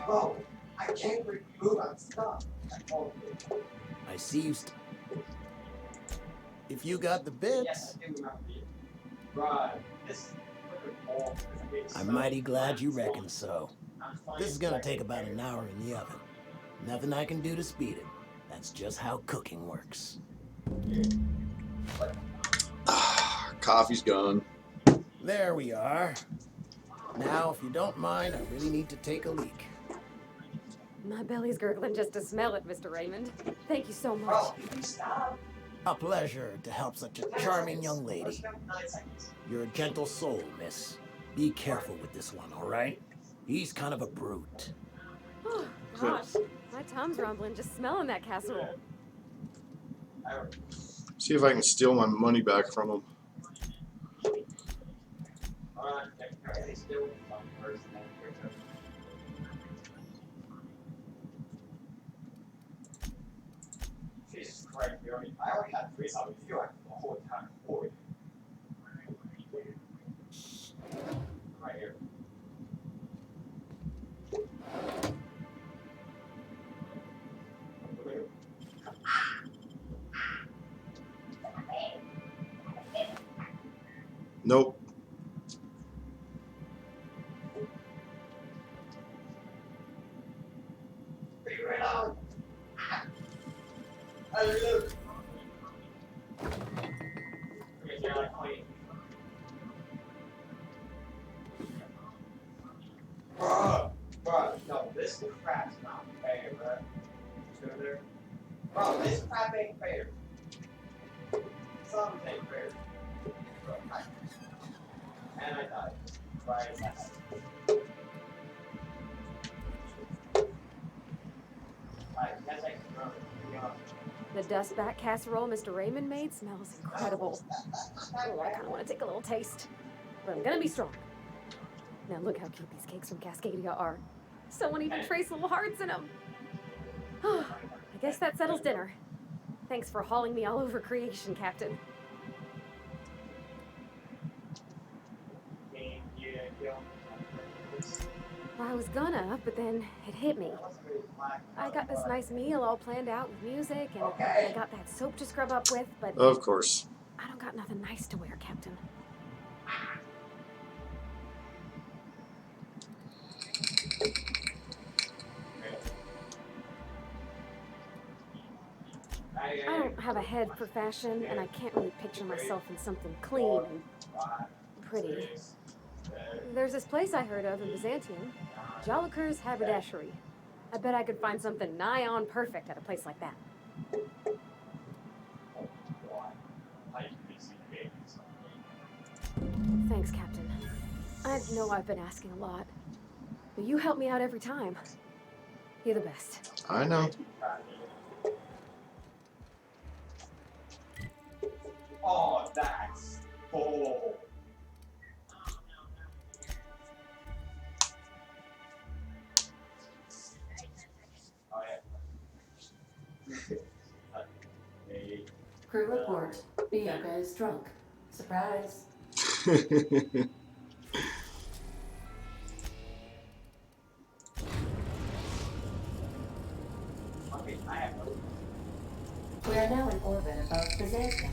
Bro, I can't move. I'm stuck. I see you. If you got the bits. Yes, I do remember you. Right. This I'm mighty glad you reckon so. This is gonna take about an hour in the oven. Nothing I can do to speed it. That's just how cooking works. Coffee's gone. There we are. Now, if you don't mind, I really need to take a leak. My belly's gurgling just to smell it, Mr. Raymond. Thank you so much. A pleasure to help such a charming young lady. You're a gentle soul, miss. Be careful with this one, all right? He's kind of a brute. Oh, gosh. My tongue's rumbling just smelling that casserole. See if I can steal my money back from him. Jesus Christ, I already had 3 something with you the whole time. Boy. Right here. Nope. Bro, no, this crap's not fair, bro. Bro, this crap ain't fair. Something ain't fair. Bro, and I died. Right, that's The dustback casserole Mr. Raymond made smells incredible. Oh, I kind of want to take a little taste. But I'm gonna be strong. Now look how cute these cakes from Cascadia are. Someone even traced little hearts in them. I guess that settles dinner. Thanks for hauling me all over creation, Captain. Well, I was gonna, but then it hit me. I got this nice meal all planned out with music, and I got that soap to scrub up with, but... Of course. I don't got nothing nice to wear, Captain. I don't have a head for fashion, and I can't really picture myself in something clean and pretty. There's this place I heard of in Byzantium, Jolicoeur's Haberdashery. I bet I could find something nigh on perfect at a place like that. Thanks, Captain. I know I've been asking a lot, but you help me out every time. You're the best. I know. Oh, that's cool. Oh, yeah. Crew report. Bianca is drunk. Surprise. We are now in orbit above Byzantium.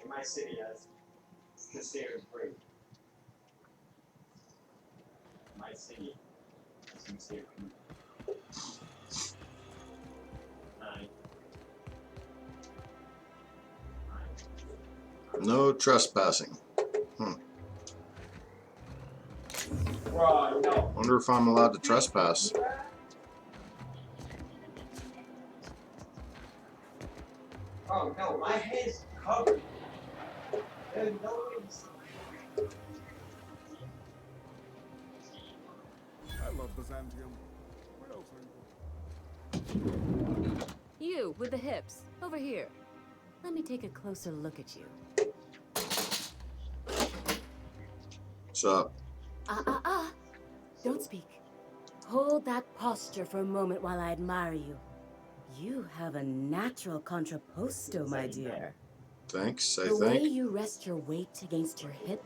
In my city, that's considered free. My city, that's considered free. No trespassing. Bro, no. Wonder if I'm allowed to trespass. Oh no, my head's covered. There's no way to see. I love Byzantium. Where else are you? You, with the hips. Over here. Let me take a closer look at you. What's up? Don't speak. Hold that posture for a moment while I admire you. You have a natural contrapposto, my dear. Thanks, I The way think. you rest your weight against your hip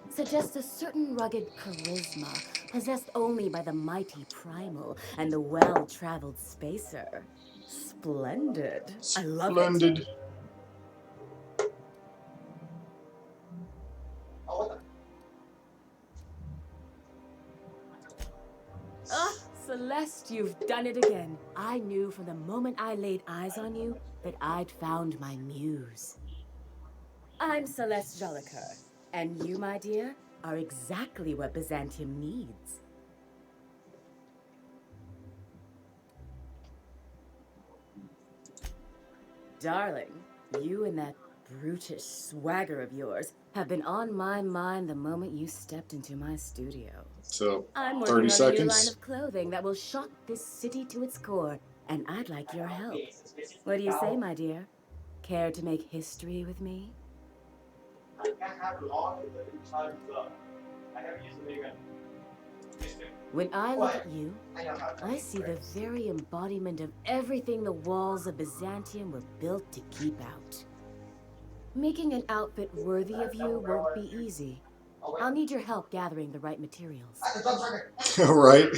suggests a certain rugged charisma possessed only by the mighty primal and the well-traveled spacer. Splendid. I love it. Splendid. Ah, Celeste, you've done it again. I knew from the moment I laid eyes on you that I'd found my muse. I'm Celeste Jolicoeur, and you, my dear, are exactly what Byzantium needs. Darling, you and that brutish swagger of yours have been on my mind the moment you stepped into my studio. So, I'm 30 working on a new line seconds. of clothing that will shock this city to its core, and I'd like your help. What do you say, my dear? Care to make history with me? I can't have long because I have used the gun. When I look at you, I see the very embodiment of everything the walls of Byzantium were built to keep out. Making an outfit worthy of you won't be easy. I'll need your help gathering the right materials. Right.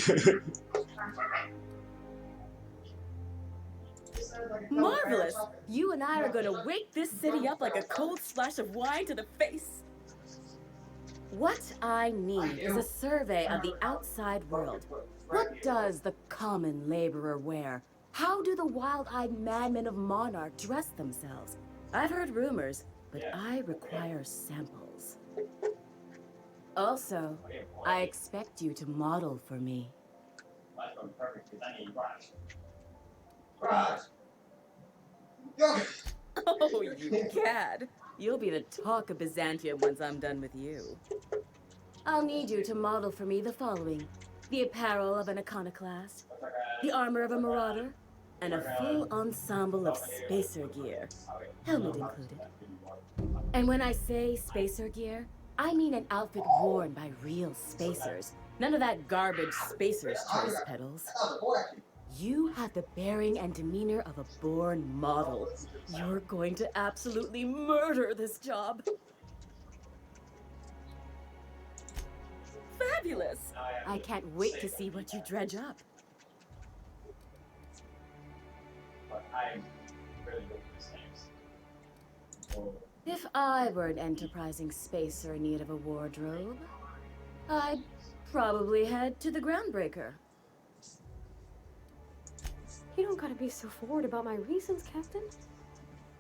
Marvelous! You and I are gonna wake this city up like a cold splash of wine to the face. What I need is a survey of the outside world. What does the common laborer wear? How do the wild-eyed madmen of Monarch dress themselves? I've heard rumors, but I require samples. Also, I expect you to model for me. Oh, you gad. You'll be the talk of Byzantium once I'm done with you. I'll need you to model for me the following: the apparel of an iconoclast, the armor of a marauder, and a full ensemble of spacer gear, helmet included. And when I say spacer gear, I mean an outfit worn by real spacers. None of that garbage spacer's choice pedals. You have the bearing and demeanor of a born model. You're going to absolutely murder this job. Fabulous! I can't wait to see what you dredge up. But I'm really good at these things. If I were an enterprising spacer in need of a wardrobe, I'd probably head to the Groundbreaker. You don't gotta be so forward about my reasons, Captain.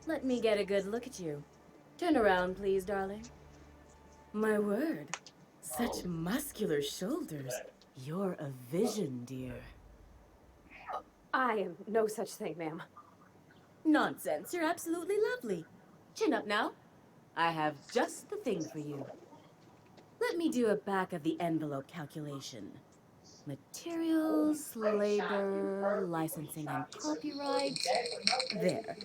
Let me get a good look at you. Turn around, please, darling. My word, such muscular shoulders. You're a vision, dear. I am no such thing, ma'am. Nonsense, you're absolutely lovely. Chin up now. I have just the thing for you. Let me do a back-of-the-envelope calculation. Materials, labor, licensing and copyright. There.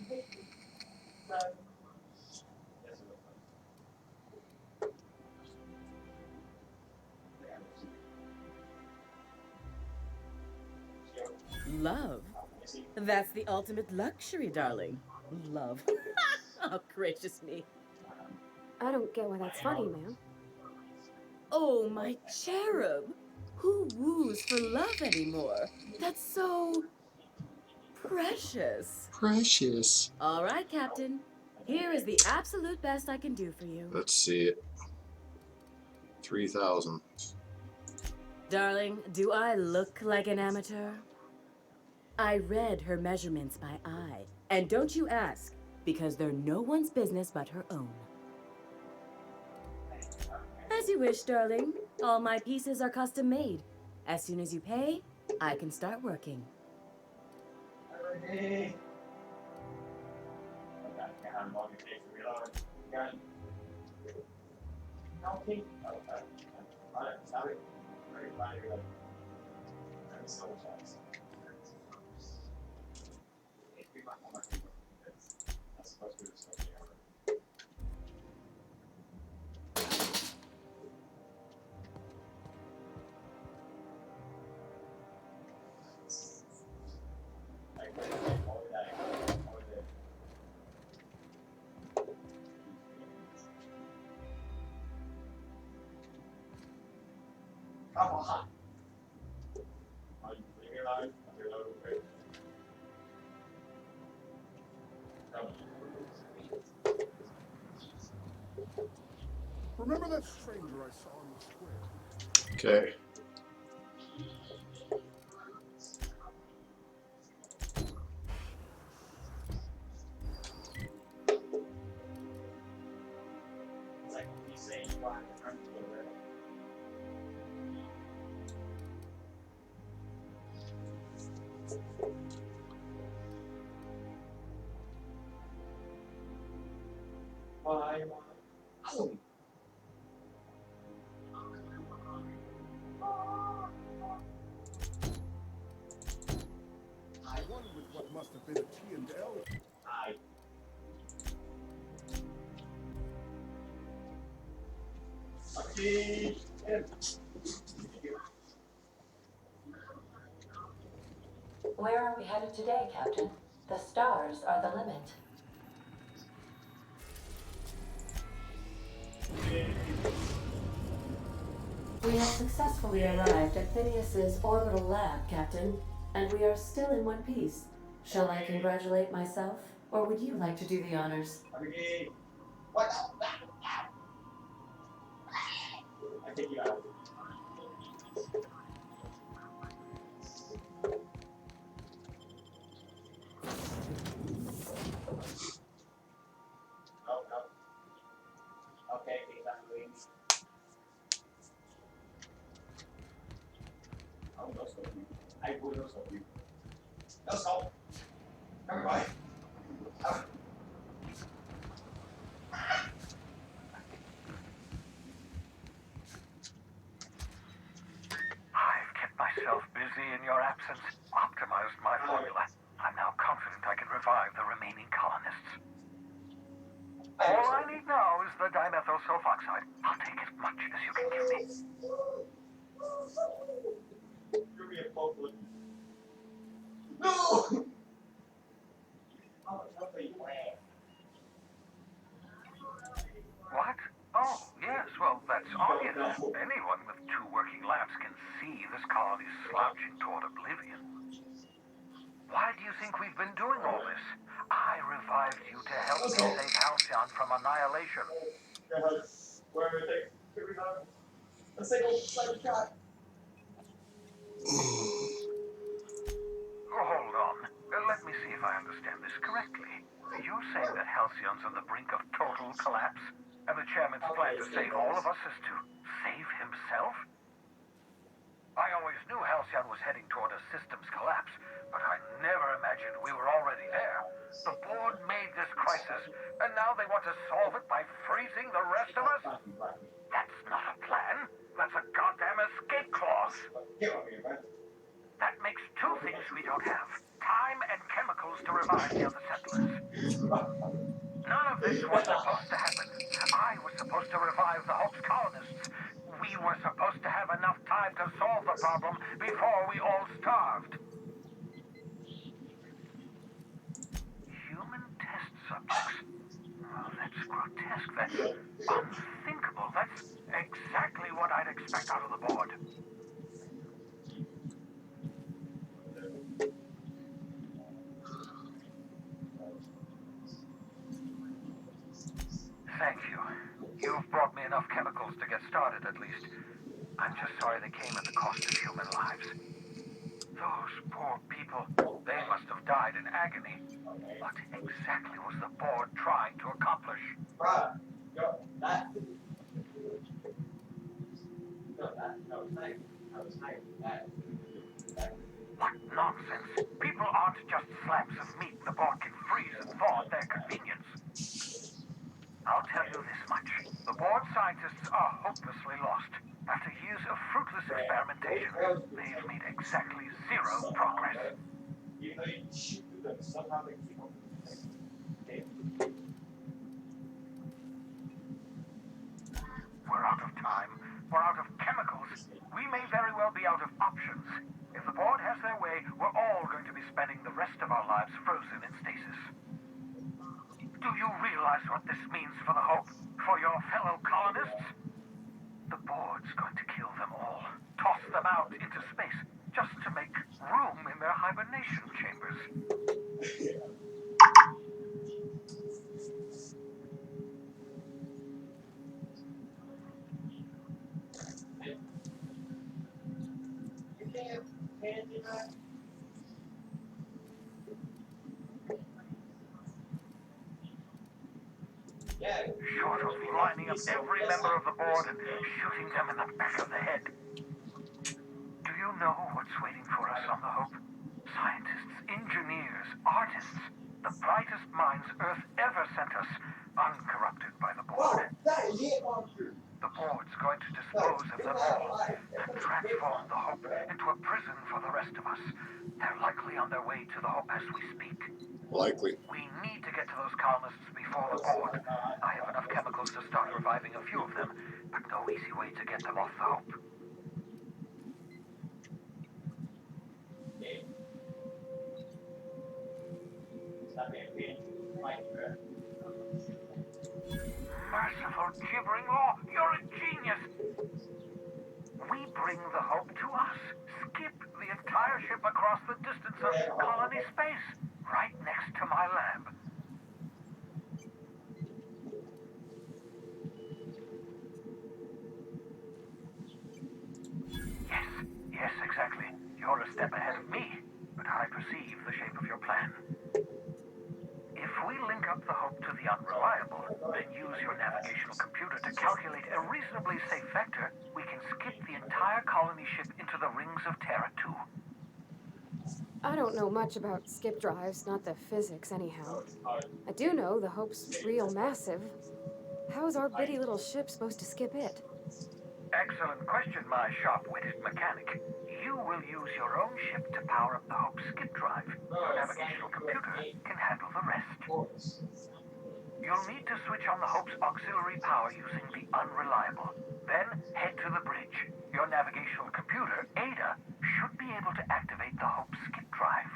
Love? That's the ultimate luxury, darling. Love. Oh, gracious me. I don't get why that's funny, ma'am. Oh, my cherub. Who woos for love anymore? That's so precious. Precious. All right, Captain. Here is the absolute best I can do for you. Let's see it. 3,000. Darling, do I look like an amateur? I read her measurements by eye. And don't you ask, because they're no one's business but her own. As you wish, darling. All my pieces are custom made. As soon as you pay, I can start working. Remember that stranger I saw in the square? Okay. One with what must have been a T&L. Where are we headed today, Captain? The stars are the limit. We have successfully arrived at Phineas's orbital lab, Captain, and we are still in one piece. Shall I congratulate myself, or would you like to do the honors? I take you out. Okay, exactly. Oh, no stop you. I will not stop you. No stop. Everybody. I've kept myself busy in your absence, optimized my formula. I'm now confident I can revive the remaining colonists. All I need now is the dimethyl sulfoxide. I'll take as much as you can give me. You're being both. No! What? Oh, yes, well, that's obvious. Anyone with 2 working labs can see this colony's slouching toward oblivion. Why do you think we've been doing all this? I revived you to help me save Halcyon from annihilation. Hold on. Let me see if I understand this correctly. You're saying that Halcyon's on the brink of total collapse, and the chairman's plan to save all of us is to save himself? I always knew Halcyon was heading toward a systems collapse, but I never imagined we were already there. The board made this crisis, and now they want to solve it by freezing the rest of us? That's not a plan. That's a goddamn escape clause. That makes two things we don't have. Time and chemicals to revive the other settlers. None of this was supposed to happen. I was supposed to revive the Hope's colonists. We were supposed to have enough time to solve the problem before we all starved. Human test subjects? Oh, that's grotesque. That's unthinkable. That's exactly what I'd expect out of the board. Thank you. You've brought me enough chemicals to get started, at least. I'm just sorry they came at the cost of human lives. Those poor people, they must have died in agony. What exactly was the board trying to accomplish? What nonsense! People aren't just slabs of meat the board can freeze and thaw at their convenience. I'll tell you this much. The board scientists are hopelessly lost. After years of fruitless experimentation, they've made exactly zero progress. We're out of time. We're out of chemicals. We may very well be out of options. If the board has their way, we're all going to be spending the rest of our lives frozen in stasis. Do you realize what this means for the Hope? For your fellow colonists? The board's going to kill them all. Toss them out into space, just to make room in their hibernation chambers. Short of lining up every member of the board and shooting them in the back of the head. Do you know what's waiting for us on the Hope? Scientists, engineers, artists, the brightest minds Earth ever sent us, uncorrupted by the board. The board's going to dispose of them all and transform the Hope into a prison for the rest of us. They're likely on their way to the Hope as we speak. Likely. We need to get to those colonists before the board. I have enough chemicals to start reviving a few of them, but no easy way to get them off the Hope. Merciful gibbering law, you're a genius! We bring the Hope to us. Skip the entire ship across the distance of colony space, right next to my lab. Yes, exactly. You're a step ahead of me, but I perceive the shape of your plan. If we link up the Hope to the Unreliable, then use your navigational computer to calculate a reasonably safe vector, we can skip the entire colony ship into the rings of Terra 2. I don't know much about skip drives, not the physics anyhow. I do know the Hope's real massive. How's our bitty little ship supposed to skip it? Excellent question, my sharp-witted mechanic. You will use your own ship to power up the Hope's skip drive. Your navigational computer can handle the rest. You'll need to switch on the Hope's auxiliary power using the Unreliable. Then head to the bridge. Your navigational computer, Ada, should be able to activate the Hope's skip drive.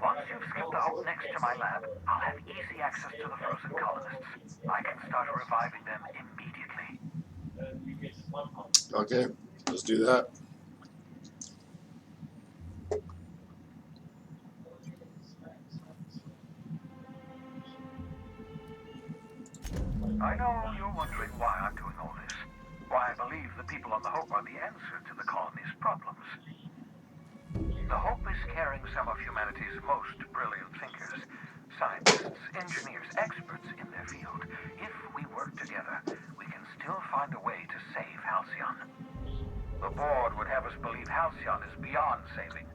Once you've skipped the Hope next to my lab, I'll have easy access to the frozen colonists. I can start reviving them immediately. Okay, let's do that. I know you're wondering why I'm doing all this. Why I believe the people on the Hope are the answer to the colony's problems. The Hope is carrying some of humanity's most brilliant thinkers, scientists, engineers, experts in their field. If we work together, we can still find a way to save Halcyon. The board would have us believe Halcyon is beyond saving.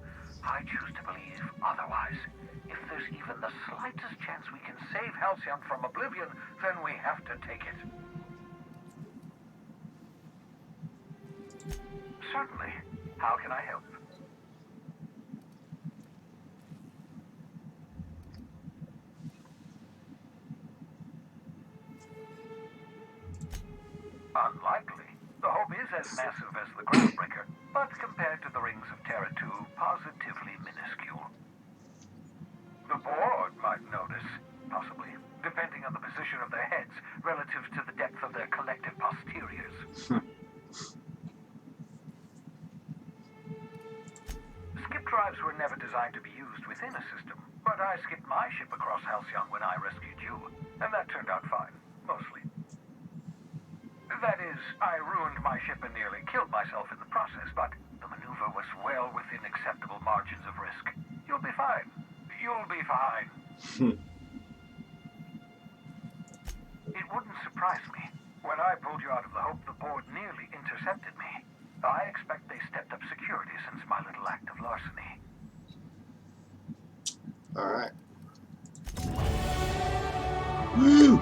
I choose to believe otherwise. If there's even the slightest chance we can save Halcyon from oblivion, then we have to take it. Certainly. How can I help? Unlikely. The Hope is as massive as the Groundbreaker, but compared to the rings of Terra 2, positively minuscule. The board might notice, possibly, depending on the position of their heads relative to the depth of their collective posteriors. Skip drives were never designed to be used within a system, but I skipped my ship across Halcyon when I rescued you, and that turned out fine, mostly. That is, I ruined my ship and nearly killed myself in the process, but the maneuver was well within acceptable margins of risk. You'll be fine. You'll be fine. It wouldn't surprise me. When I pulled you out of the Hope, the board nearly intercepted me. I expect they stepped up security since my little act of larceny. All right. Woo!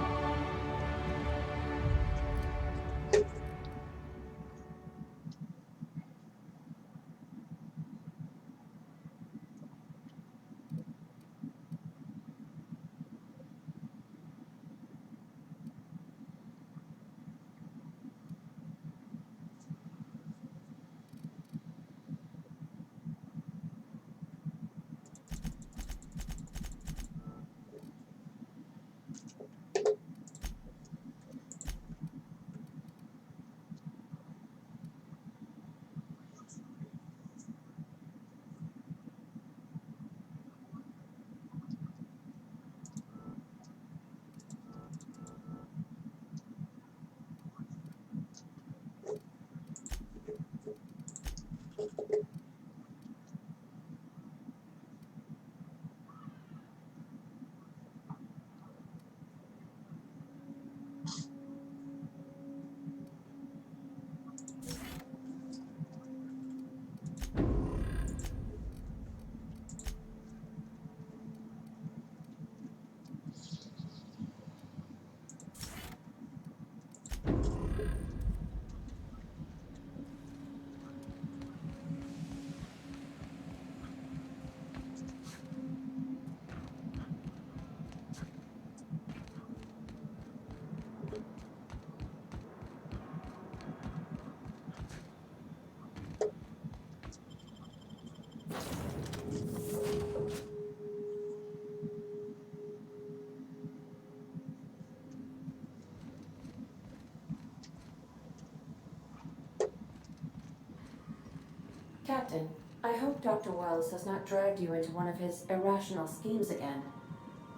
Captain, I hope Dr. Wells has not dragged you into one of his irrational schemes again.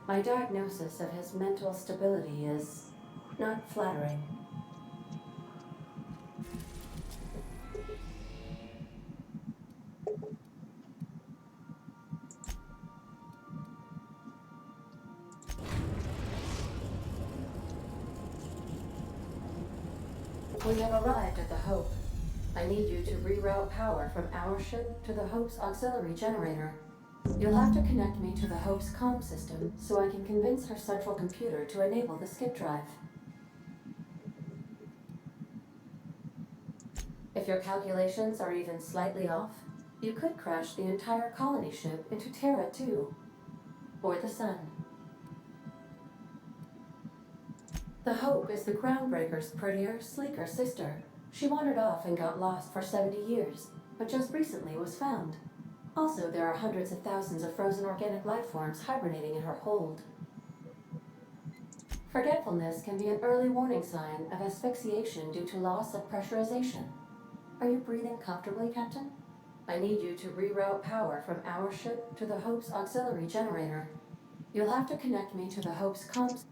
My diagnosis of his mental stability is not flattering. We have arrived at the Hope. I need you to reroute power from our ship to the Hope's auxiliary generator. You'll have to connect me to the Hope's comm system so I can convince her central computer to enable the skip drive. If your calculations are even slightly off, you could crash the entire colony ship into Terra 2, or the Sun. The Hope is the Groundbreaker's prettier, sleeker sister. She wandered off and got lost for 70 years, but just recently was found. Also, there are hundreds of thousands of frozen organic life forms hibernating in her hold. Forgetfulness can be an early warning sign of asphyxiation due to loss of pressurization. Are you breathing comfortably, Captain? I need you to reroute power from our ship to the Hope's auxiliary generator. You'll have to connect me to the Hope's comms.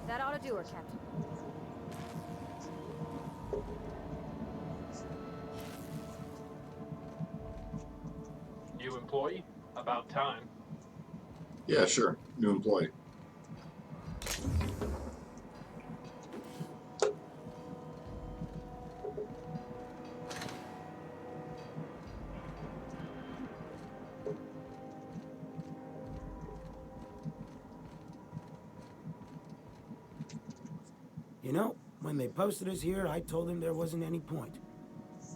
That ought to do her, Captain. New employee? About time. Yeah, sure. New employee. You know, when they posted us here, I told them there wasn't any point.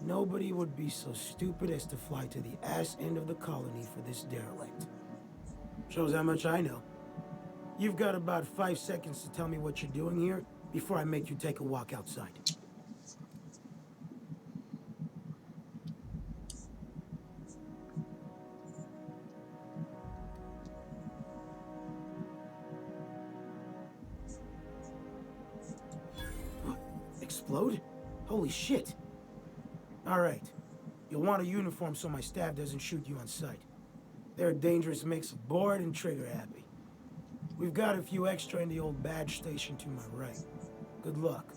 Nobody would be so stupid as to fly to the ass end of the colony for this derelict. Shows how much I know. You've got about 5 seconds to tell me what you're doing here before I make you take a walk outside. Explode? Holy shit. All right. You'll want a uniform so my staff doesn't shoot you on sight. They're a dangerous mix of bored and trigger happy. We've got a few extra in the old badge station to my right. Good luck.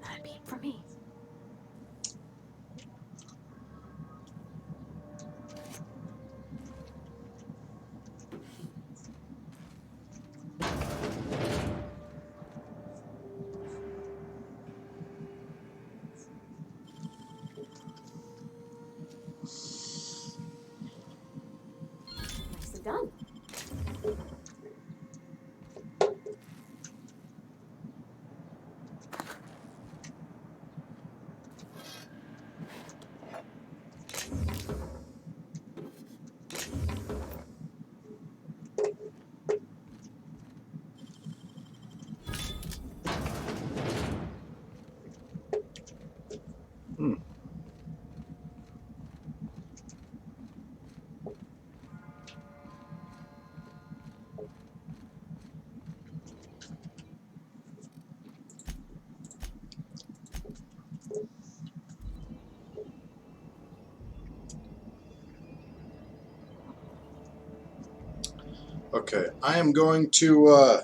Not a beat for me. Nicely done. Okay, I am going to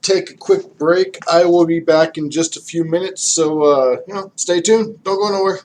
take a quick break. I will be back in just a few minutes, so stay tuned. Don't go nowhere.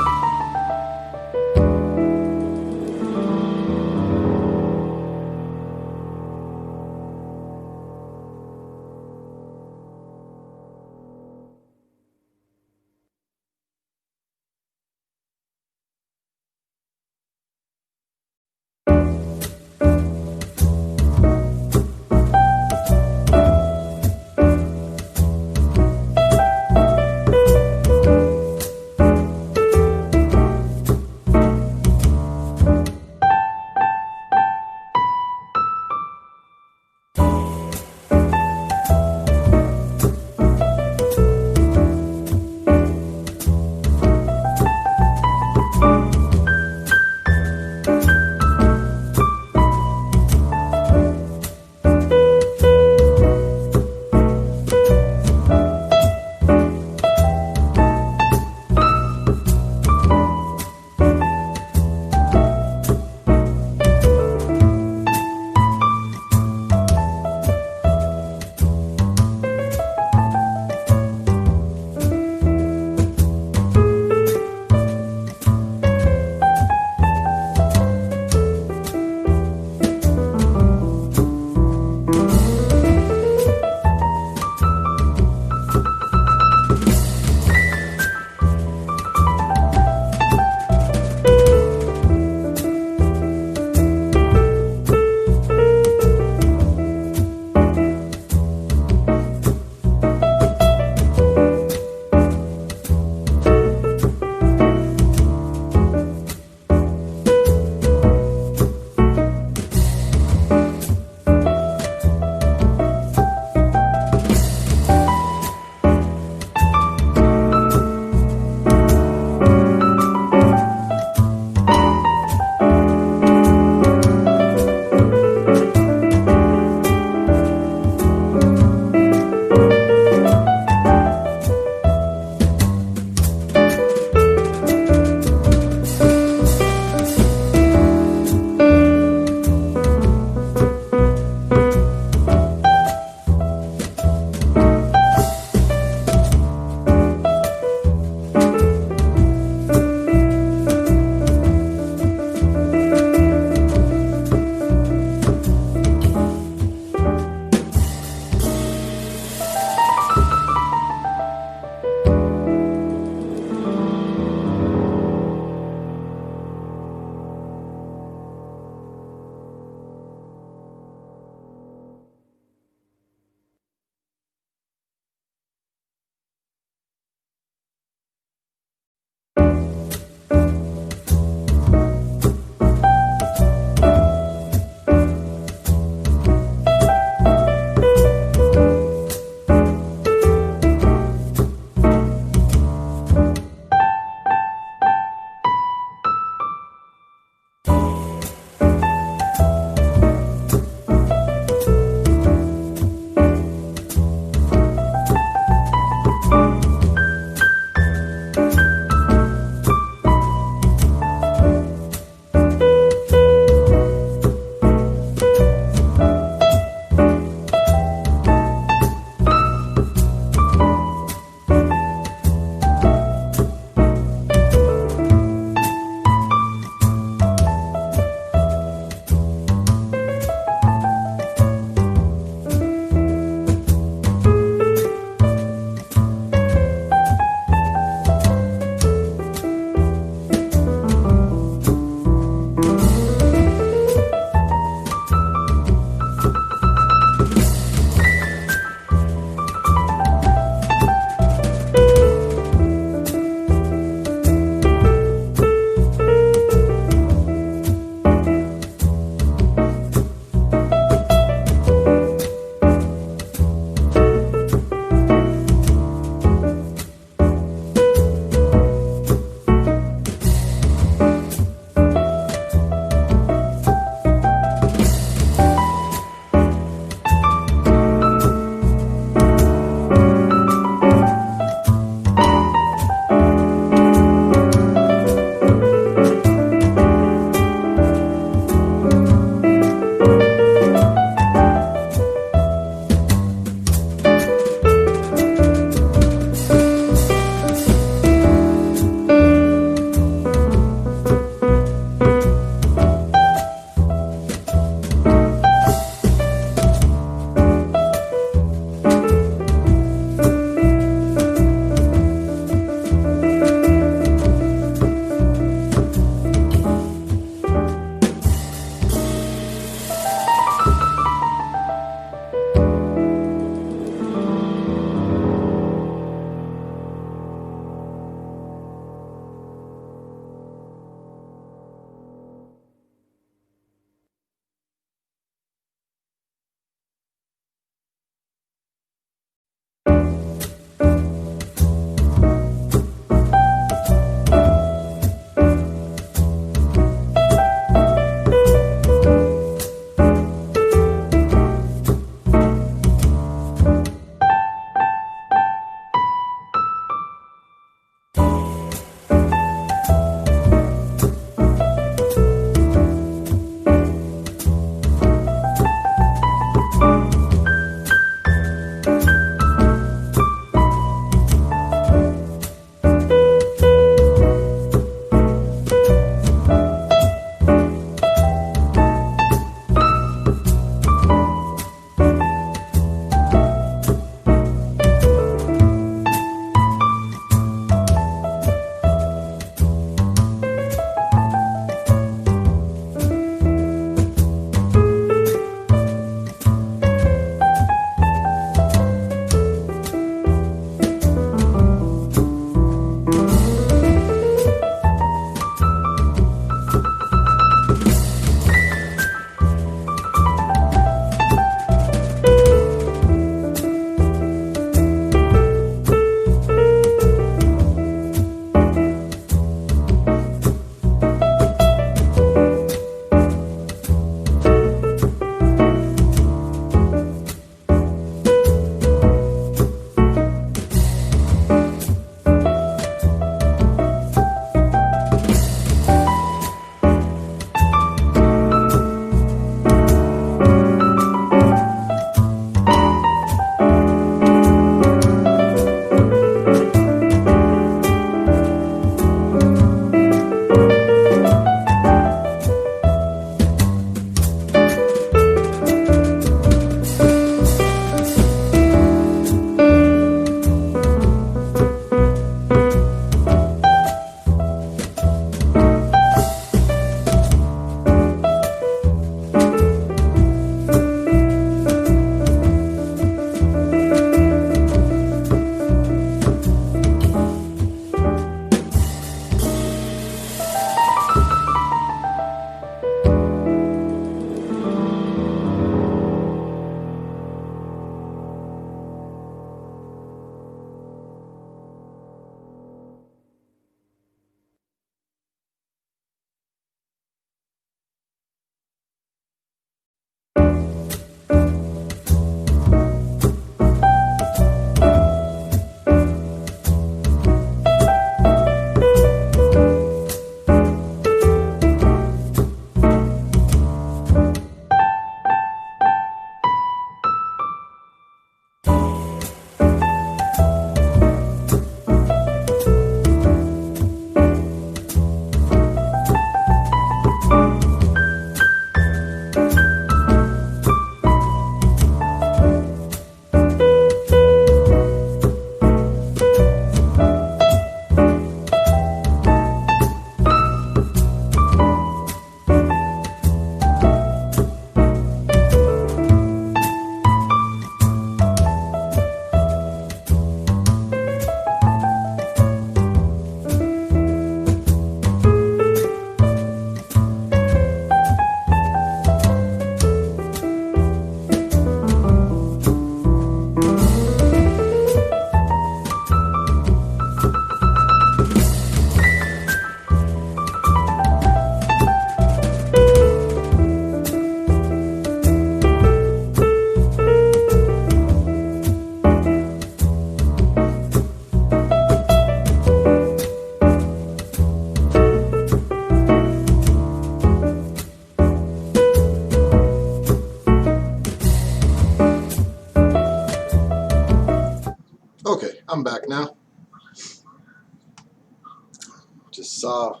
Just saw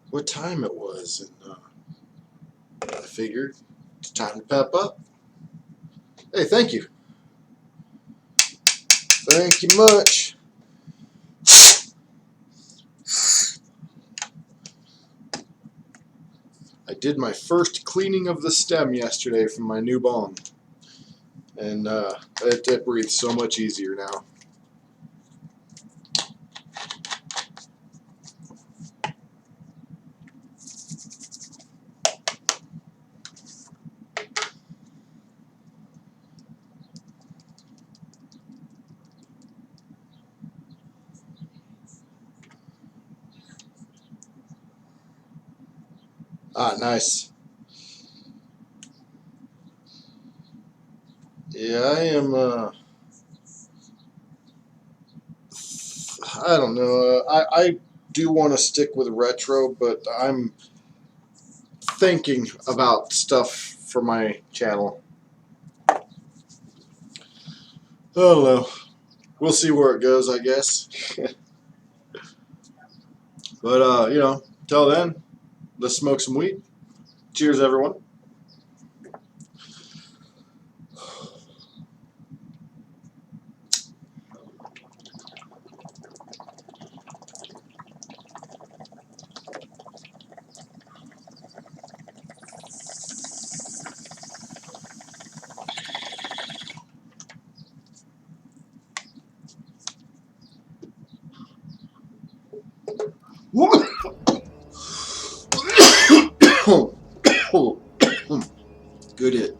what time it was, and I figured it's time to pep up. Hey, thank you. Thank you much. I did my first cleaning of the stem yesterday from my new bong, and it breathes so much easier now. Ah, nice. Yeah, I am, I don't know. I do want to stick with retro, but I'm thinking about stuff for my channel. I don't know. We'll see where it goes, I guess. But, you know, till then, let's smoke some weed. Cheers, everyone. Good hit.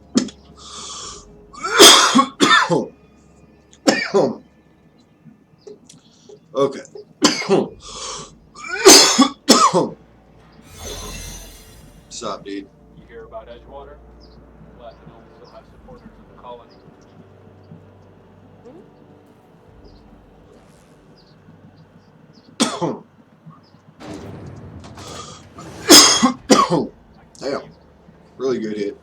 Okay. Stop, dude. You hear about Edgewater? Glad to know we still have supporters in the colony. Damn. Really good hit.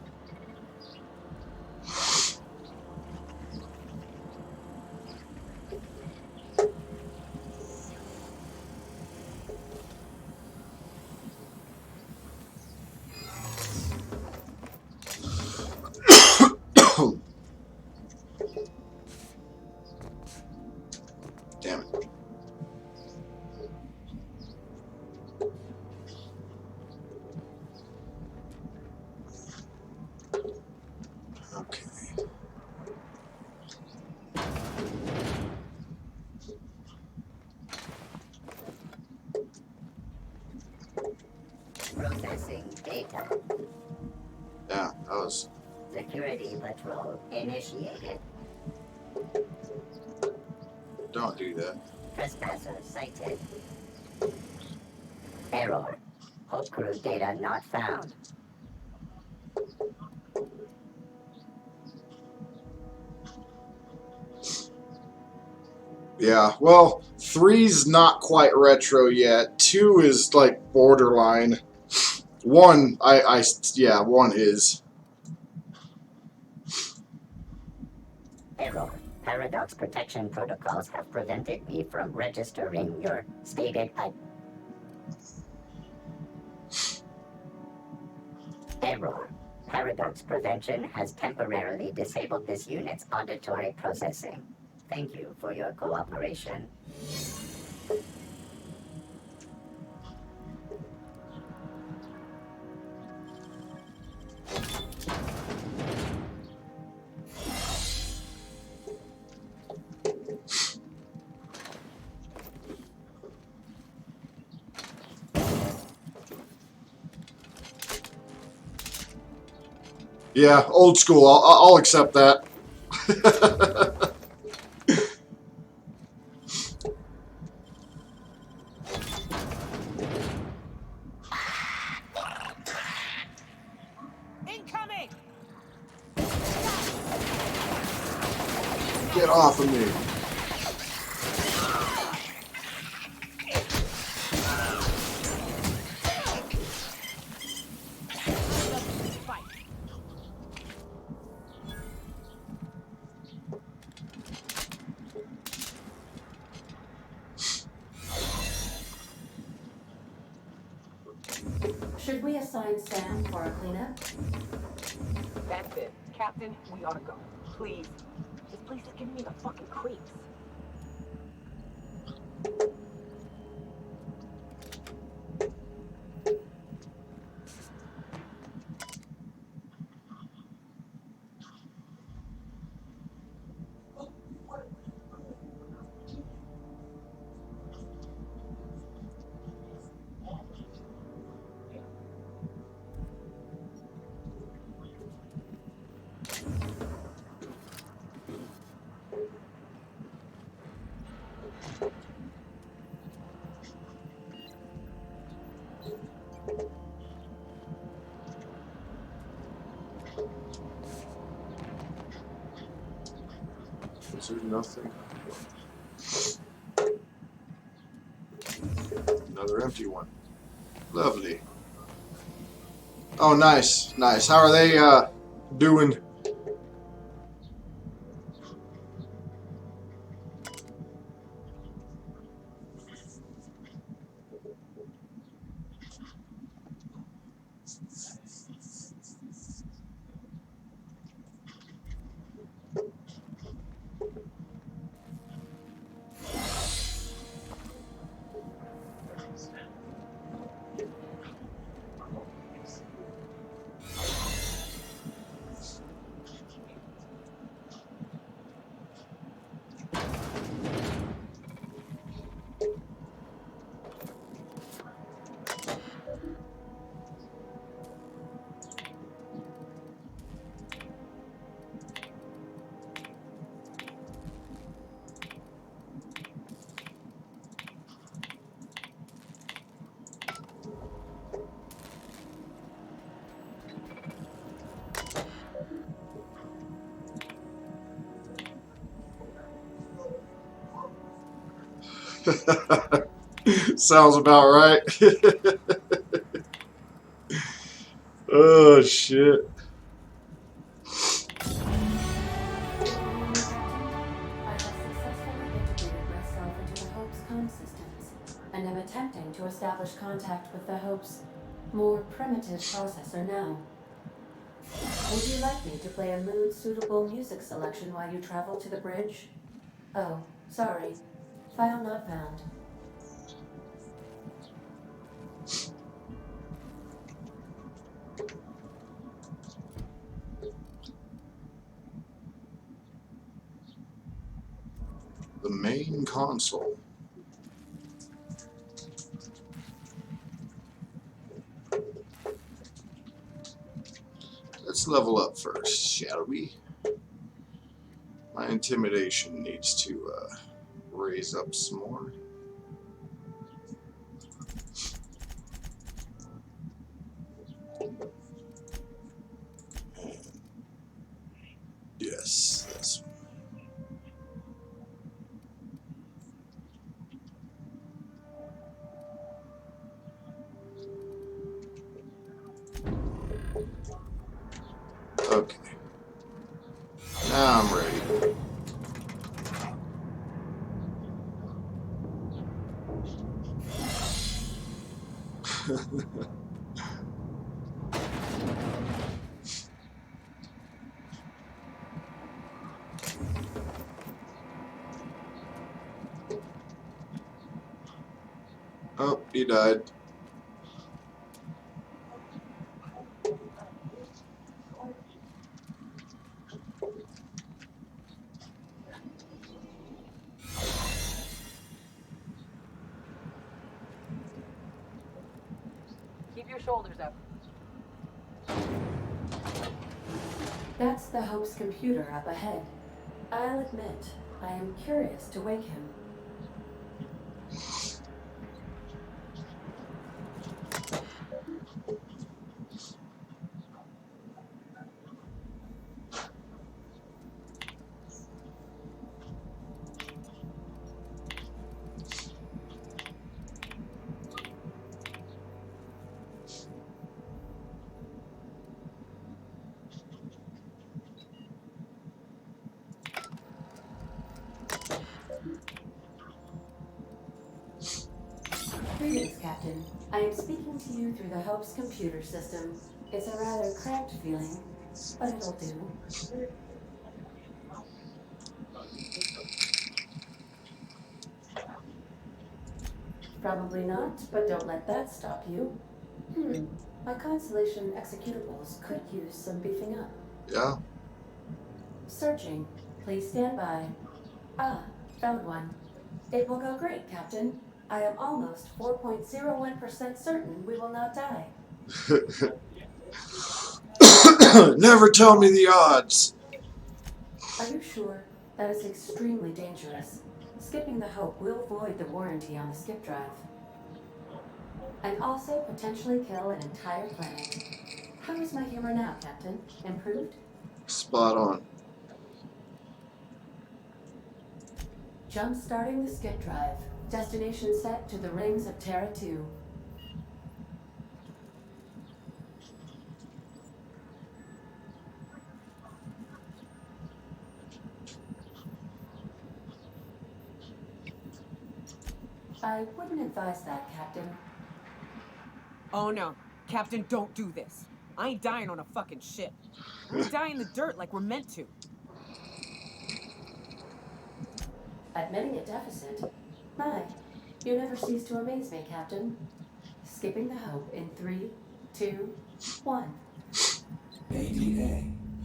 Damn it. Okay. Processing data. Yeah, that was... Security patrol initiated. Don't do that. Trespasser sighted. Error. Hope crew data not found. Yeah, well, 3's not quite retro yet. 2 is like borderline. 1, yeah, 1 is. Error. Paradox protection protocols have prevented me from registering your stated Error. Paradox prevention has temporarily disabled this unit's auditory processing. Thank you for your cooperation. Yeah, old school. I'll accept that. Incoming! Get off of me. Should we assign Sam for a cleanup? That's it. Captain, we ought to go. Please. This place is giving me the fucking creeps. Is there nothing? Another empty one. Lovely. Oh, nice, nice. How are they doing? Sounds about right. Oh, shit. I have successfully integrated myself into the Hope's comm systems, and am attempting to establish contact with the Hope's more primitive processor now. Would you like me to play a mood-suitable music selection while you travel to the bridge? Oh, sorry. File not found. The main console. Let's level up first, shall we? My intimidation needs to raise up some more. Yes, this one. Okay. Now I'm ready. Oh, he died. Keep your shoulders up. That's the Hope's computer up ahead. I'll admit, I am curious to wake him. Greetings, Captain. I am speaking to you through the Hope's computer system. It's a rather cramped feeling, but it'll do. Probably not, but don't let that stop you. My Constellation executables could use some beefing up. Yeah. Searching. Please stand by. Ah, found one. It will go great, Captain. I am almost 4.01% certain we will not die. Never tell me the odds. Are you sure? That is extremely dangerous. Skipping the Hope will void the warranty on the skip drive. And also potentially kill an entire planet. How is my humor now, Captain? Improved? Spot on. Jump-starting the skip drive. Destination set to the rings of Terra 2. I wouldn't advise that, Captain. Oh no. Captain, don't do this. I ain't dying on a fucking ship. I'm gonna die in the dirt like we're meant to. Admitting a deficit? My, you never cease to amaze me, Captain. Skipping the Hope in 3, 2, 1. ADA,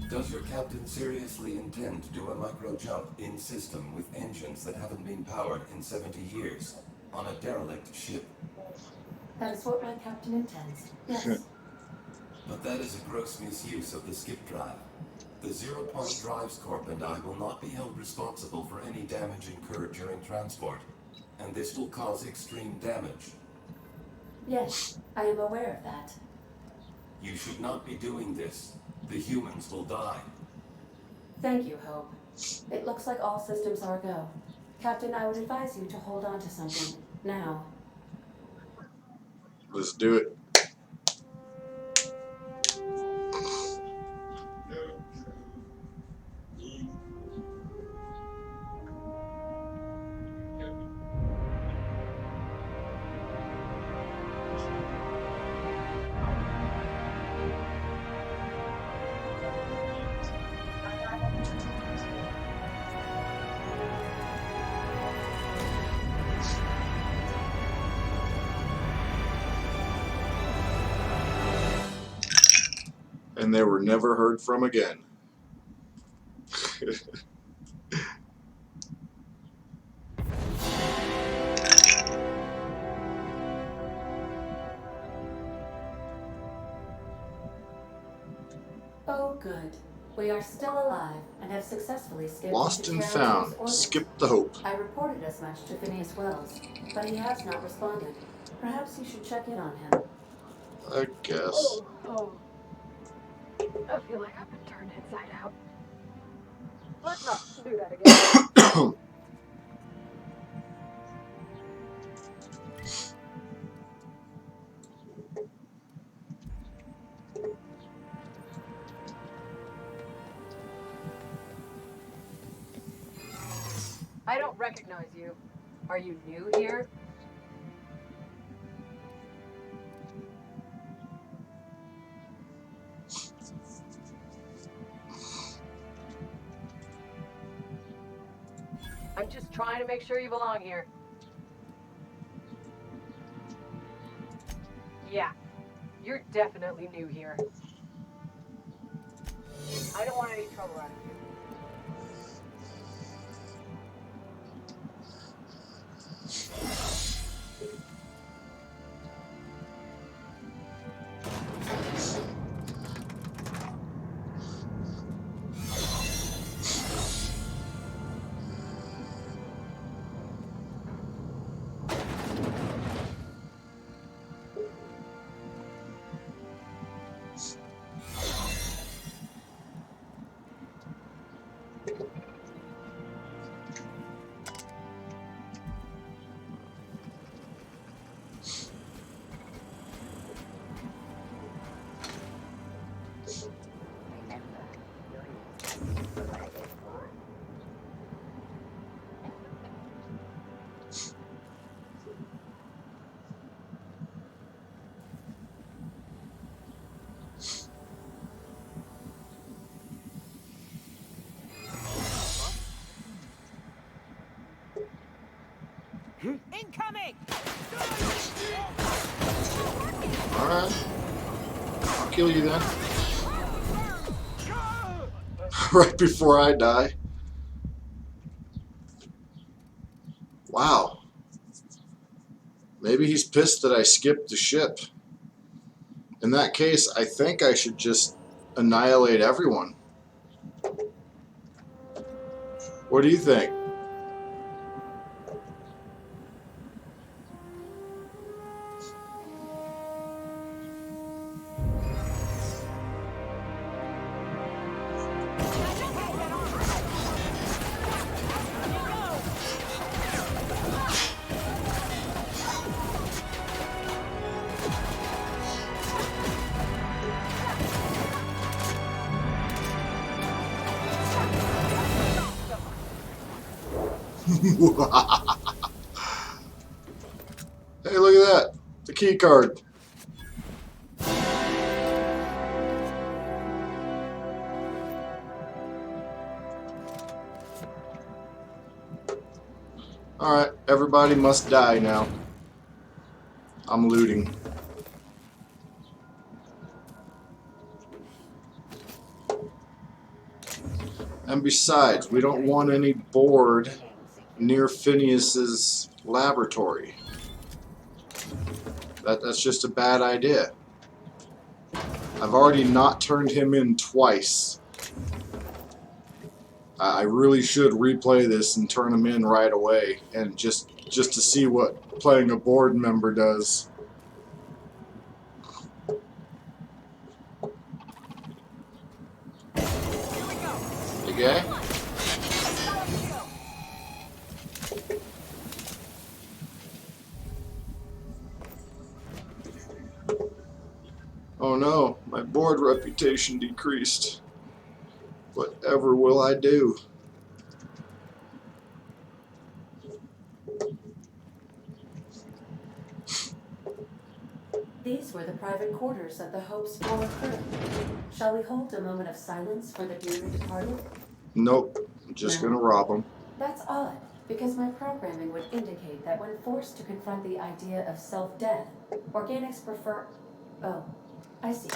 does your captain seriously intend to do a micro jump in system with engines that haven't been powered in 70 years on a derelict ship? That is what my captain intends, yes. But that is a gross misuse of the skip drive. The Zero Point Drives Corp and I will not be held responsible for any damage incurred during transport, and this will cause extreme damage. Yes, I am aware of that. You should not be doing this. The humans will die. Thank you, Hope. It looks like all systems are a go. Captain, I would advise you to hold on to something, now. Let's do it. And they were never heard from again. Oh, good. We are still alive and have successfully skipped Lost into and Terra 2's found. orbit. Skip the Hope. I reported as much to Phineas Wells, but he has not responded. Perhaps you should check in on him. I guess. Oh. I feel like I've been turned inside out. Let's not do that again. I don't recognize you. Are you new here? I'm just trying to make sure you belong here. Yeah, you're definitely new here. I don't want any trouble out of you. Incoming! Alright. I'll kill you then. Right before I die. Wow. Maybe he's pissed that I skipped the ship. In that case, I think I should just annihilate everyone. What do you think? Hey, look at that. The key card. Alright, everybody must die now. I'm looting. And besides, we don't want any board near Phineas's laboratory. That's just a bad idea. I've already not turned him in twice. I really should replay this and turn him in right away, and just to see what playing a board member does. You gay? Oh no, my board reputation decreased. Whatever will I do? These were the private quarters of the Hope's former crew. Shall we hold a moment of silence for the dearly departed? Nope, I'm just gonna rob him. That's odd, because my programming would indicate that when forced to confront the idea of self-death, organics prefer... Oh, I see.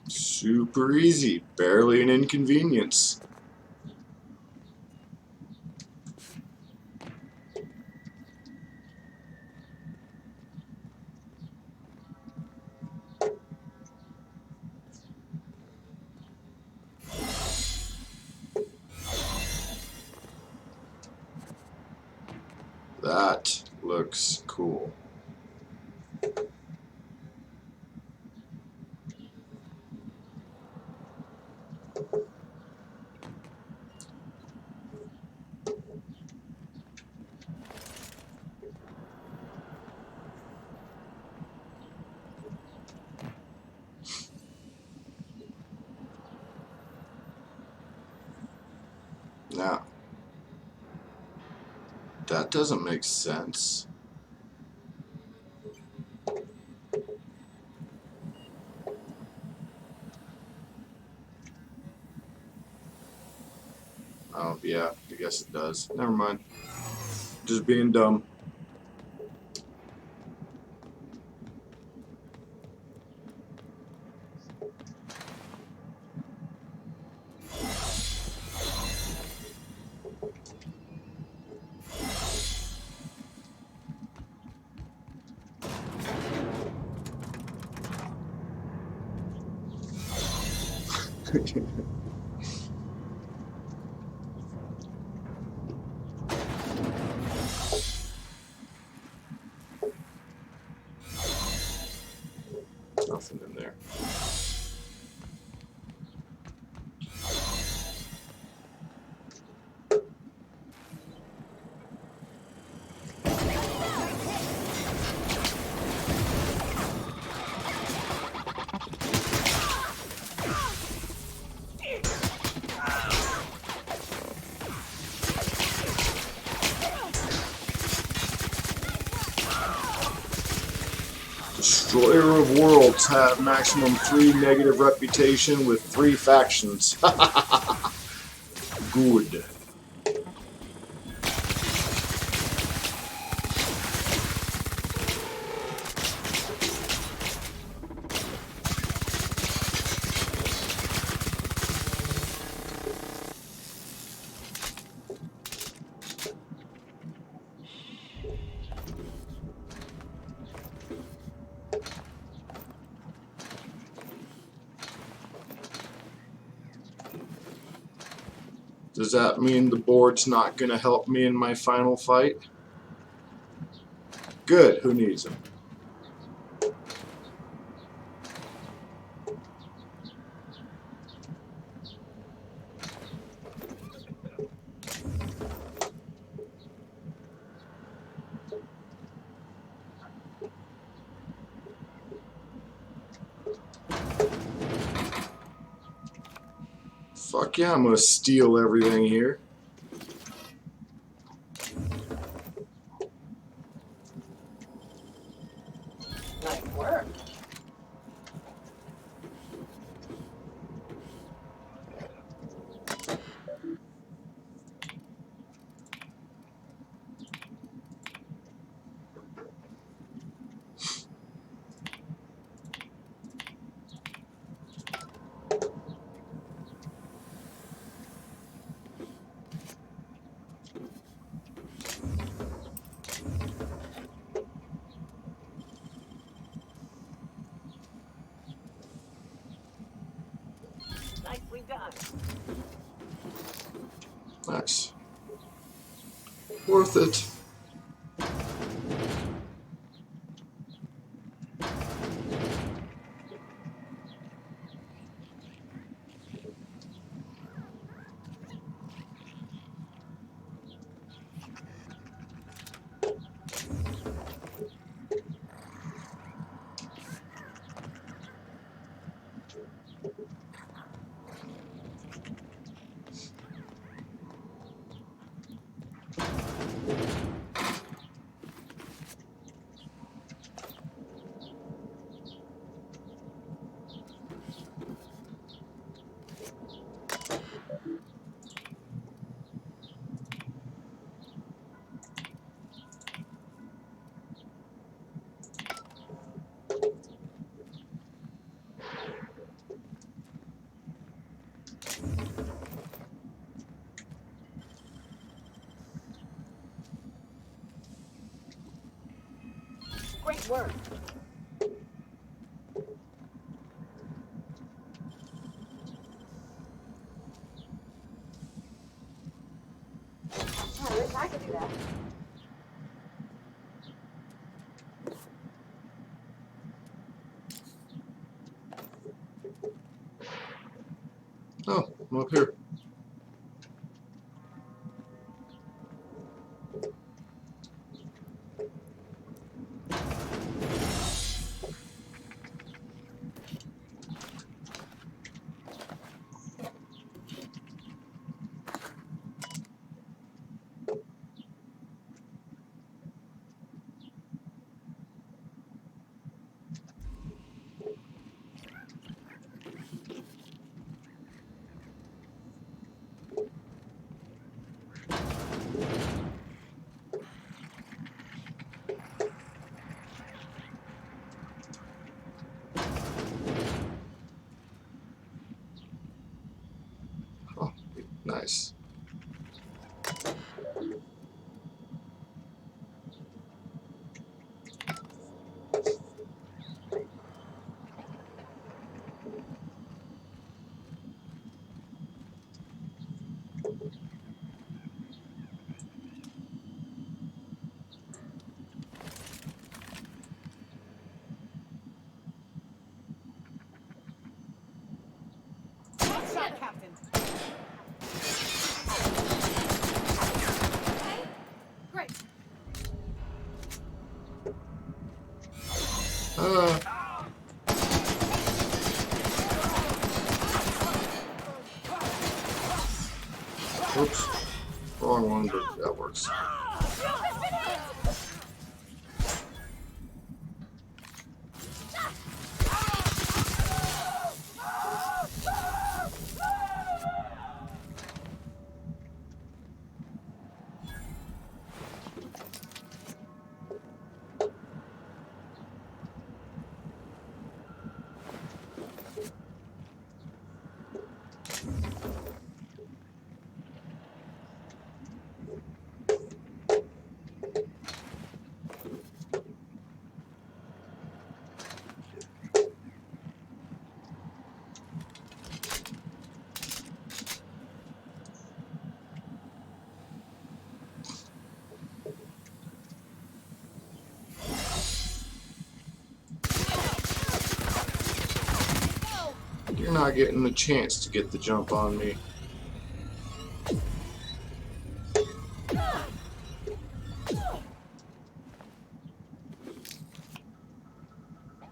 Super easy, barely an inconvenience. That looks cool. Now, that doesn't make sense. Oh, yeah, I guess it does. Never mind. Just being dumb. Nothing in there. Destroyer of Worlds have maximum 3 negative reputation with 3 factions. Good. Does that mean the board's not going to help me in my final fight? Good, who needs them? Fuck yeah, I'm going to steal everything here. Nice work. Nicely done. Nice. Worth it. Great work. I wish I could do that. Oh, I'm up here. Nice. One shot, Captain. Okay, great. Oops. Wrong one, but that works. You're not getting the chance to get the jump on me.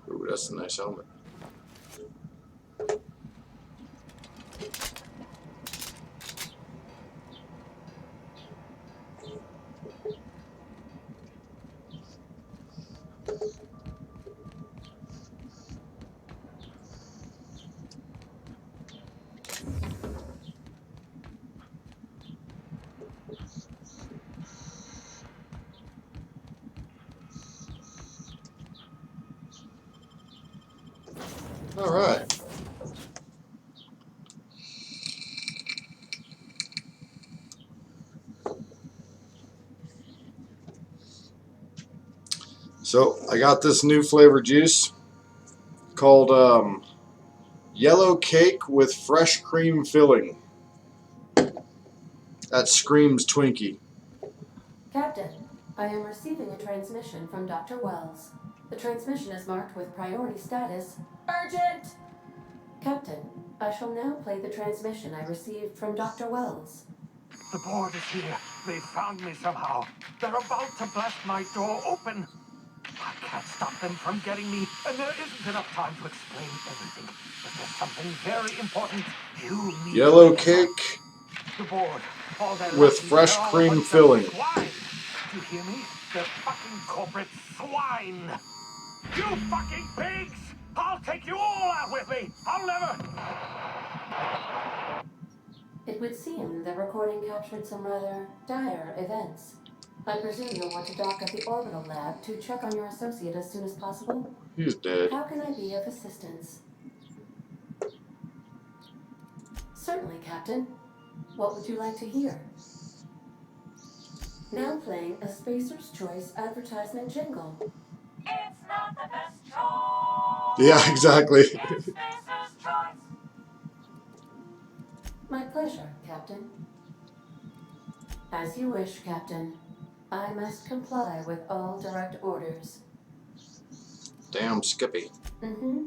Ooh, that's a nice helmet. All right. So I got this new flavor juice called yellow cake with fresh cream filling. That screams Twinkie. Captain, I am receiving a transmission from Dr. Wells. The transmission is marked with priority status urgent. Captain, I shall now play the transmission I received from Dr. Wells. The board is here. They found me somehow. They're about to blast my door open. I can't stop them from getting me, and there isn't enough time to explain everything. But there's something very important you need. Yellow cake The board. All that with lucky, fresh they're all a cream bunch of filling. swine. Do you hear me? They're fucking corporate swine. You fucking pigs! I'll take you all out with me. I'll never. It would seem the recording captured some rather dire events. I presume you'll want to dock at the orbital lab to check on your associate as soon as possible? He's dead. How can I be of assistance? Certainly, Captain. What would you like to hear? Now playing a Spacer's Choice advertisement jingle. It's not the best choice. Yeah, exactly. It's Spacer's Choice. My pleasure, Captain. As you wish, Captain. I must comply with all direct orders. Damn Skippy. Mm-hmm.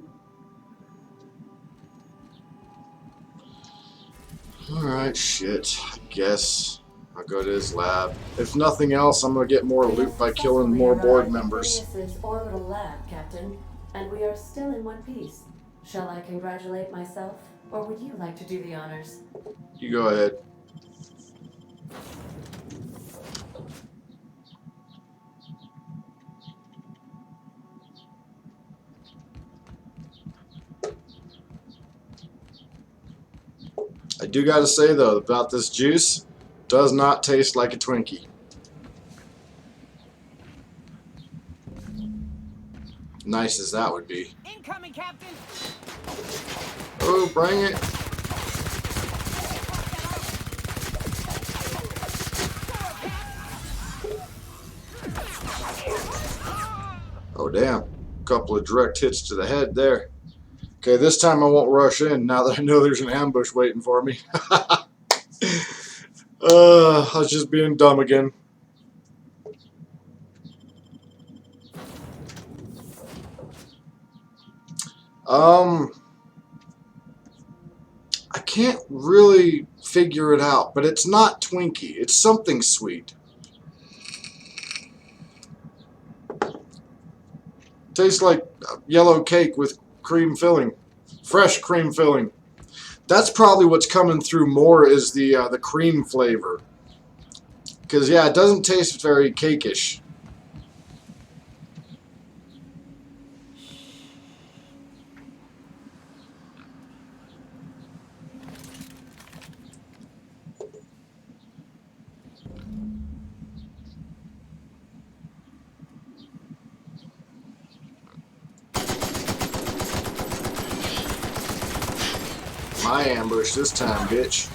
Alright, shit. I guess I'll go to his lab. If nothing else, I'm gonna get more loot by killing more board members. This is orbital lab, Captain, and we are still in one piece. Shall I congratulate myself, or would you like to do the honors? You go ahead. I do gotta say though about this juice, does not taste like a Twinkie. Nice as that would be. Incoming, Captain. Oh, bring it. damn. Couple of direct hits to the head there. Okay, this time I won't rush in now that I know there's an ambush waiting for me. I was just being dumb again. I can't really figure it out, but it's not Twinkie. It's something sweet. Tastes like yellow cake with cream filling, fresh cream filling. That's probably what's coming through more is the cream flavor. Because yeah, it doesn't taste very cakeish. My ambush this time, bitch.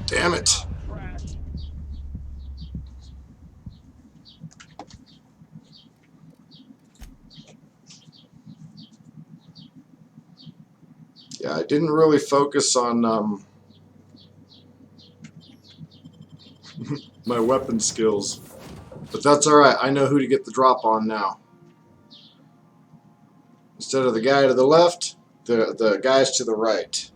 Damn it. Yeah, I didn't really focus on my weapon skills. But that's alright, I know who to get the drop on now. Instead of the guy to the left, the guys to the right.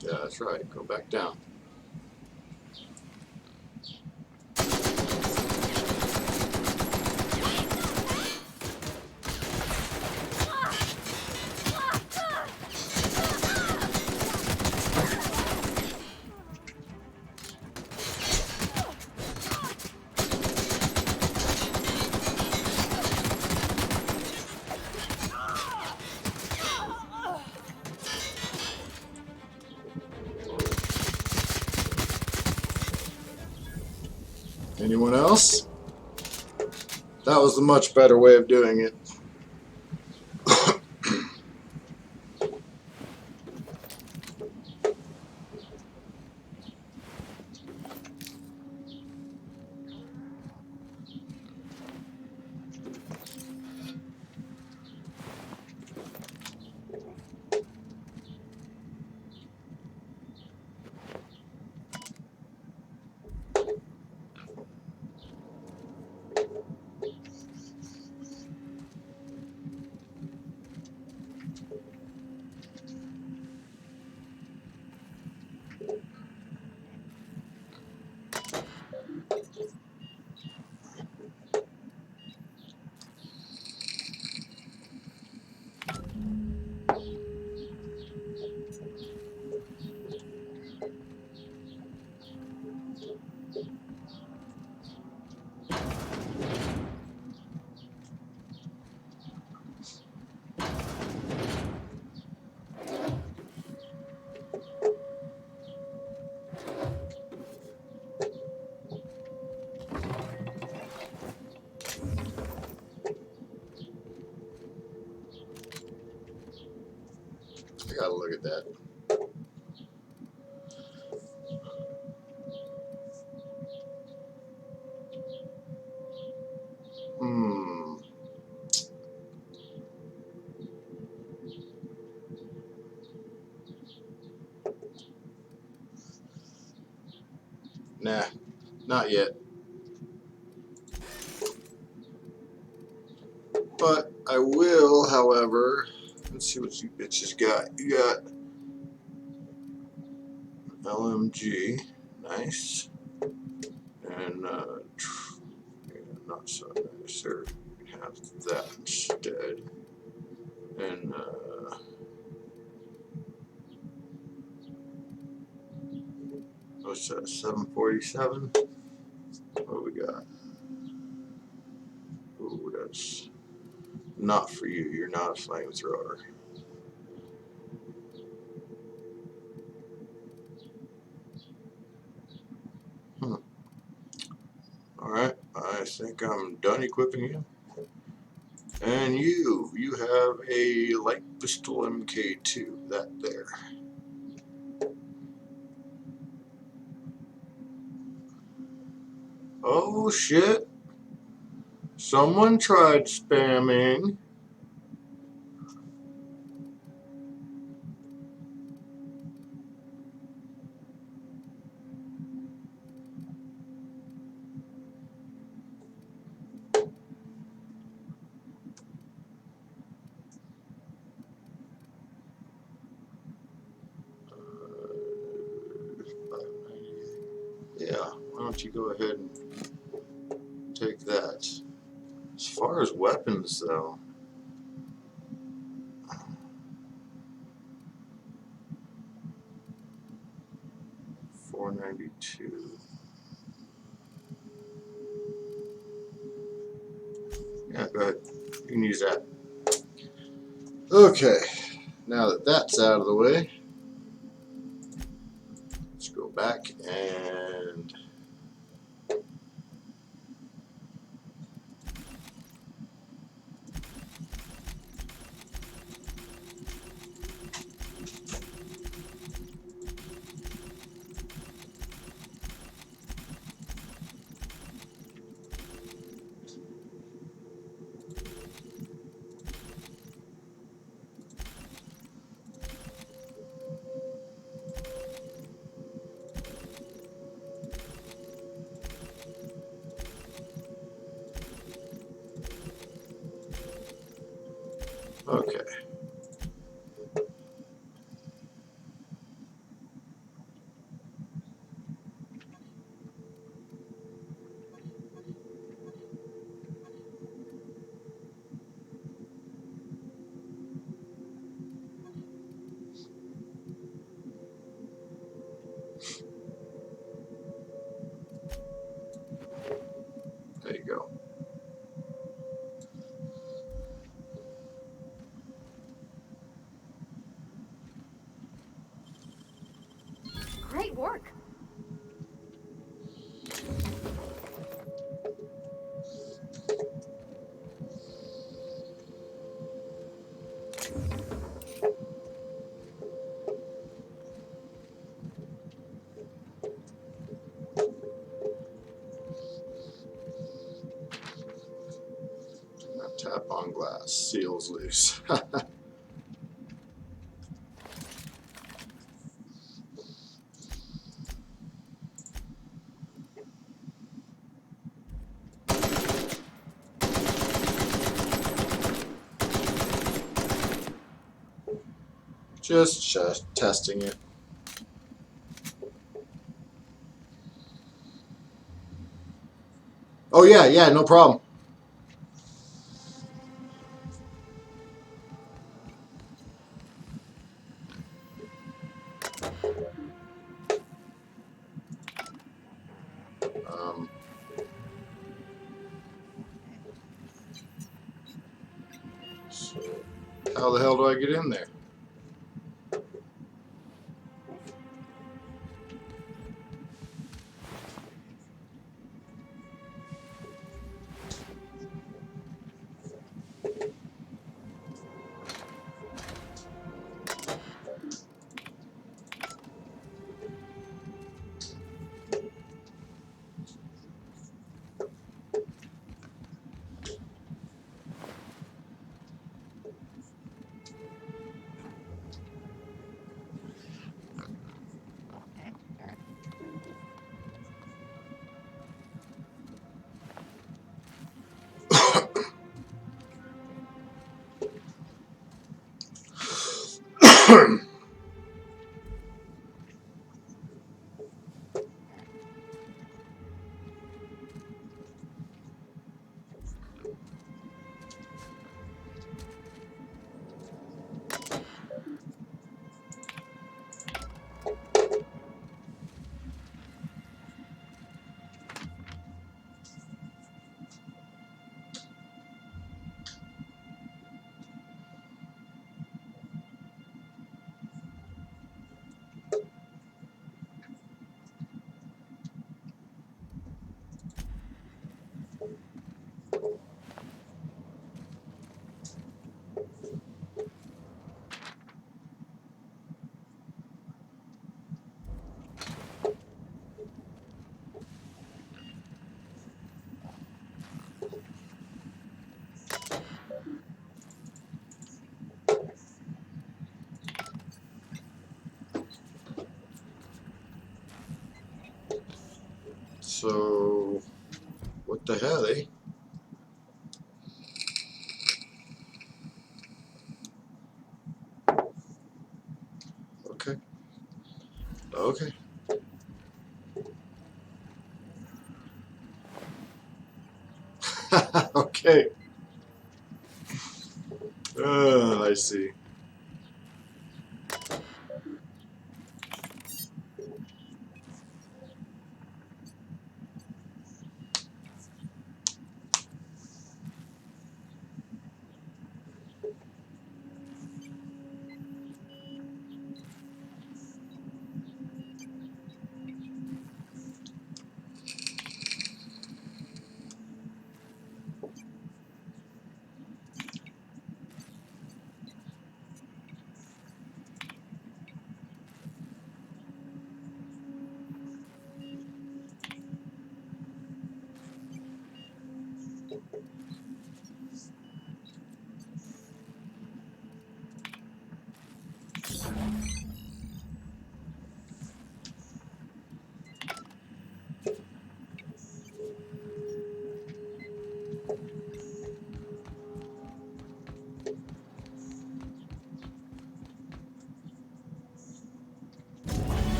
Yeah, that's right. Go back down. Anyone else? That was the much better way of doing it. I gotta look at that. Nah, not yet. I will, however, let's see what you bitches got. You got LMG, nice, and yeah, not so nice. Or have that instead, and what's that? 747. What we got? Ooh, that's not for you. You're not a flamethrower. Alright, I think I'm done equipping you. And you have a light pistol MK2, that there. Oh shit. Someone tried spamming. Yeah, why don't you go ahead and take that. As far as weapons though, 492. Yeah, go ahead. You can use that. Okay, now that that's out of the way, let's go back and okay. There you go. Great work. Tap on glass, seals loose. Just testing it. Oh yeah, no problem. So how the hell do I get in there? So, what the hell, eh? Okay. Okay. Okay. I see.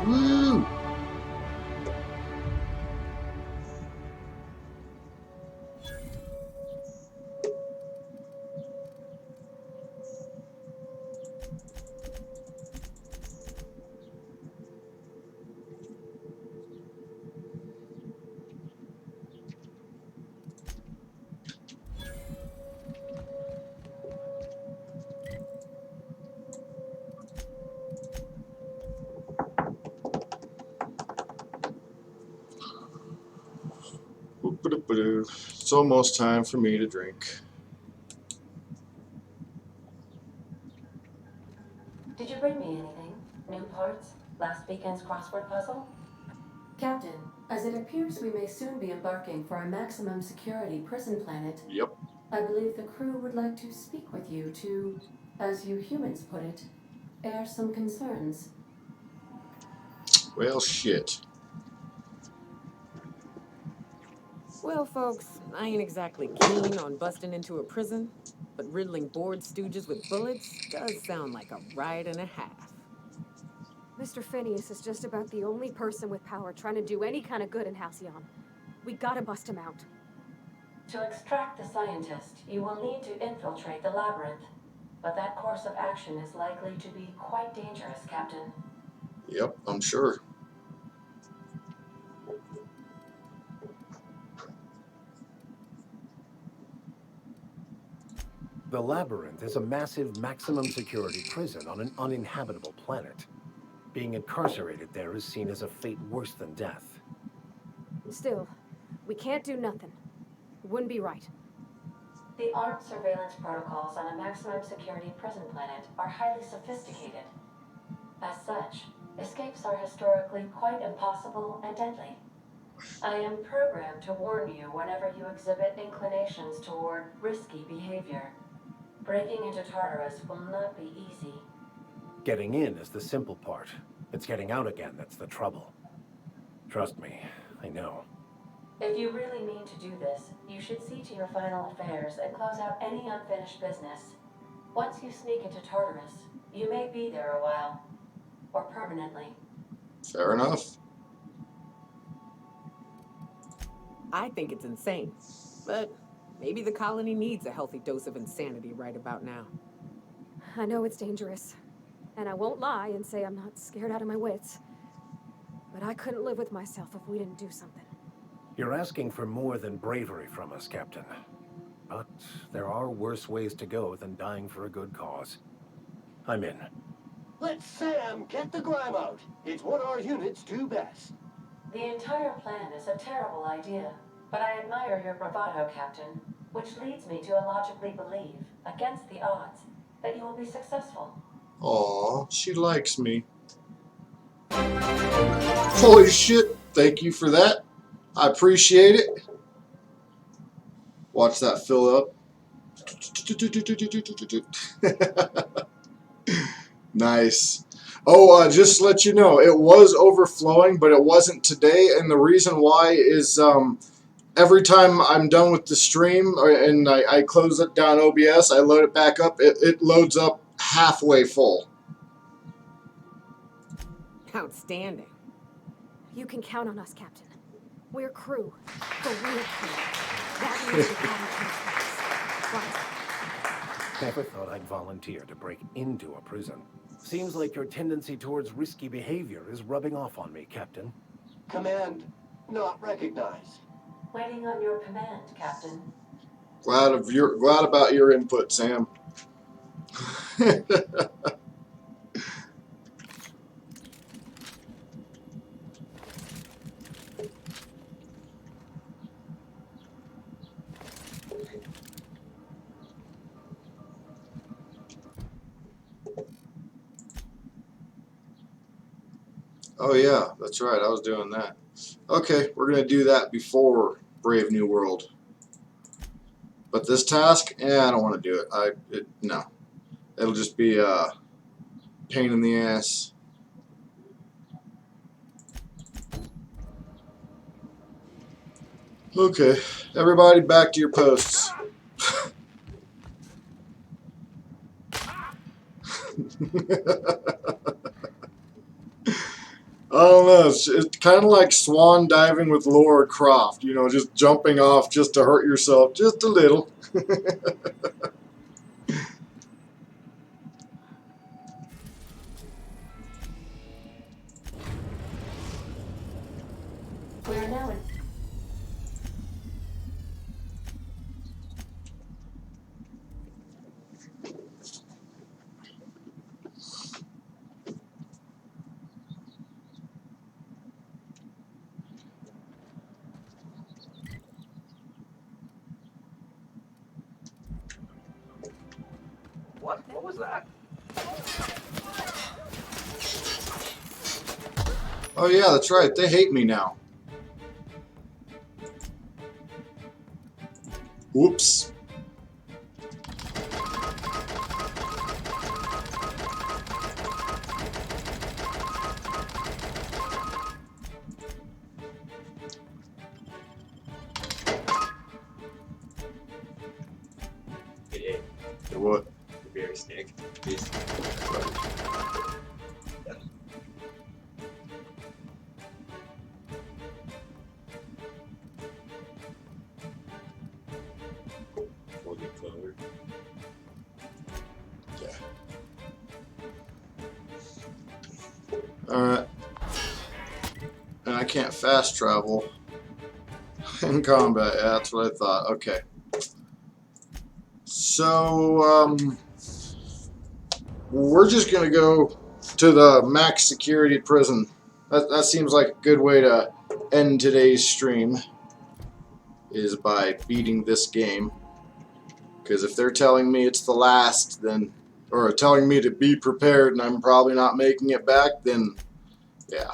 Woo! It's almost time for me to drink. Did you bring me anything? New parts? Last weekend's crossword puzzle? Captain, as it appears we may soon be embarking for a maximum security prison planet. Yep. I believe the crew would like to speak with you to, as you humans put it, air some concerns. Well, shit. Well, folks, I ain't exactly keen on busting into a prison, but riddling bored stooges with bullets does sound like a ride and a half. Mr. Phineas is just about the only person with power trying to do any kind of good in Halcyon. We gotta bust him out. To extract the scientist, you will need to infiltrate the labyrinth. But that course of action is likely to be quite dangerous, Captain. Yep, I'm sure. The Labyrinth is a massive maximum security prison on an uninhabitable planet. Being incarcerated there is seen as a fate worse than death. Still, we can't do nothing. It wouldn't be right. The armed surveillance protocols on a maximum security prison planet are highly sophisticated. As such, escapes are historically quite impossible and deadly. I am programmed to warn you whenever you exhibit inclinations toward risky behavior. Breaking into Tartarus will not be easy. Getting in is the simple part. It's getting out again that's the trouble. Trust me, I know. If you really mean to do this, you should see to your final affairs and close out any unfinished business. Once you sneak into Tartarus, you may be there a while. Or permanently. Fair enough. I think it's insane, but maybe the colony needs a healthy dose of insanity right about now. I know it's dangerous, and I won't lie and say I'm not scared out of my wits. But I couldn't live with myself if we didn't do something. You're asking for more than bravery from us, Captain. But there are worse ways to go than dying for a good cause. I'm in. Let Sam get the grime out. It's what our units do best. The entire plan is a terrible idea, but I admire your bravado, Captain, which leads me to illogically believe, against the odds, that you will be successful. Aw, she likes me. Holy shit, thank you for that. I appreciate it. Watch that fill up. Nice. Oh, just to let you know, it was overflowing, but it wasn't today, and the reason why is every time I'm done with the stream and I close it down OBS, I load it back up, it loads up halfway full. Outstanding. You can count on us, Captain. We're crew. The real crew. That means we haven't right. Never thought I'd volunteer to break into a prison. Seems like your tendency towards risky behavior is rubbing off on me, Captain. Command not recognized. Waiting on your command, Captain. Glad about your input, Sam. Oh yeah, that's right. I was doing that. Okay, we're gonna do that before Brave New World. But this task, I don't want to do it. No, it'll just be a pain in the ass. Okay, everybody back to your posts. I don't know. It's kind of like swan diving with Laura Croft. You know, just jumping off just to hurt yourself just a little. We are now in. What was that? Oh yeah, that's right. They hate me now. Whoops. The what? The berry stick. Please. Alright. And I can't fast travel in combat. Yeah, that's what I thought. Okay. So, we're just going to go to the max security prison. That seems like a good way to end today's stream, is by beating this game. Because if they're telling me it's the last, then, or telling me to be prepared and I'm probably not making it back, then, yeah.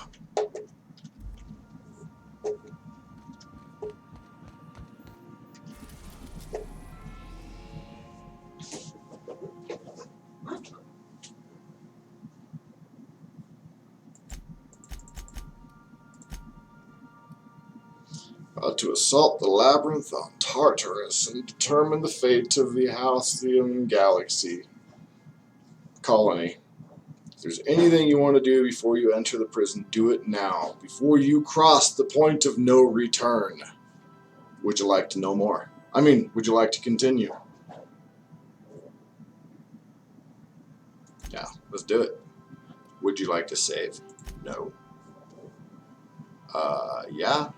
To assault the labyrinth on Tartarus and determine the fate of the Halcyon Galaxy colony. If there's anything you want to do before you enter the prison, do it now, before you cross the point of no return. Would you like to know more? I mean, would you like to continue? Yeah, let's do it. Would you like to save? No. Yeah.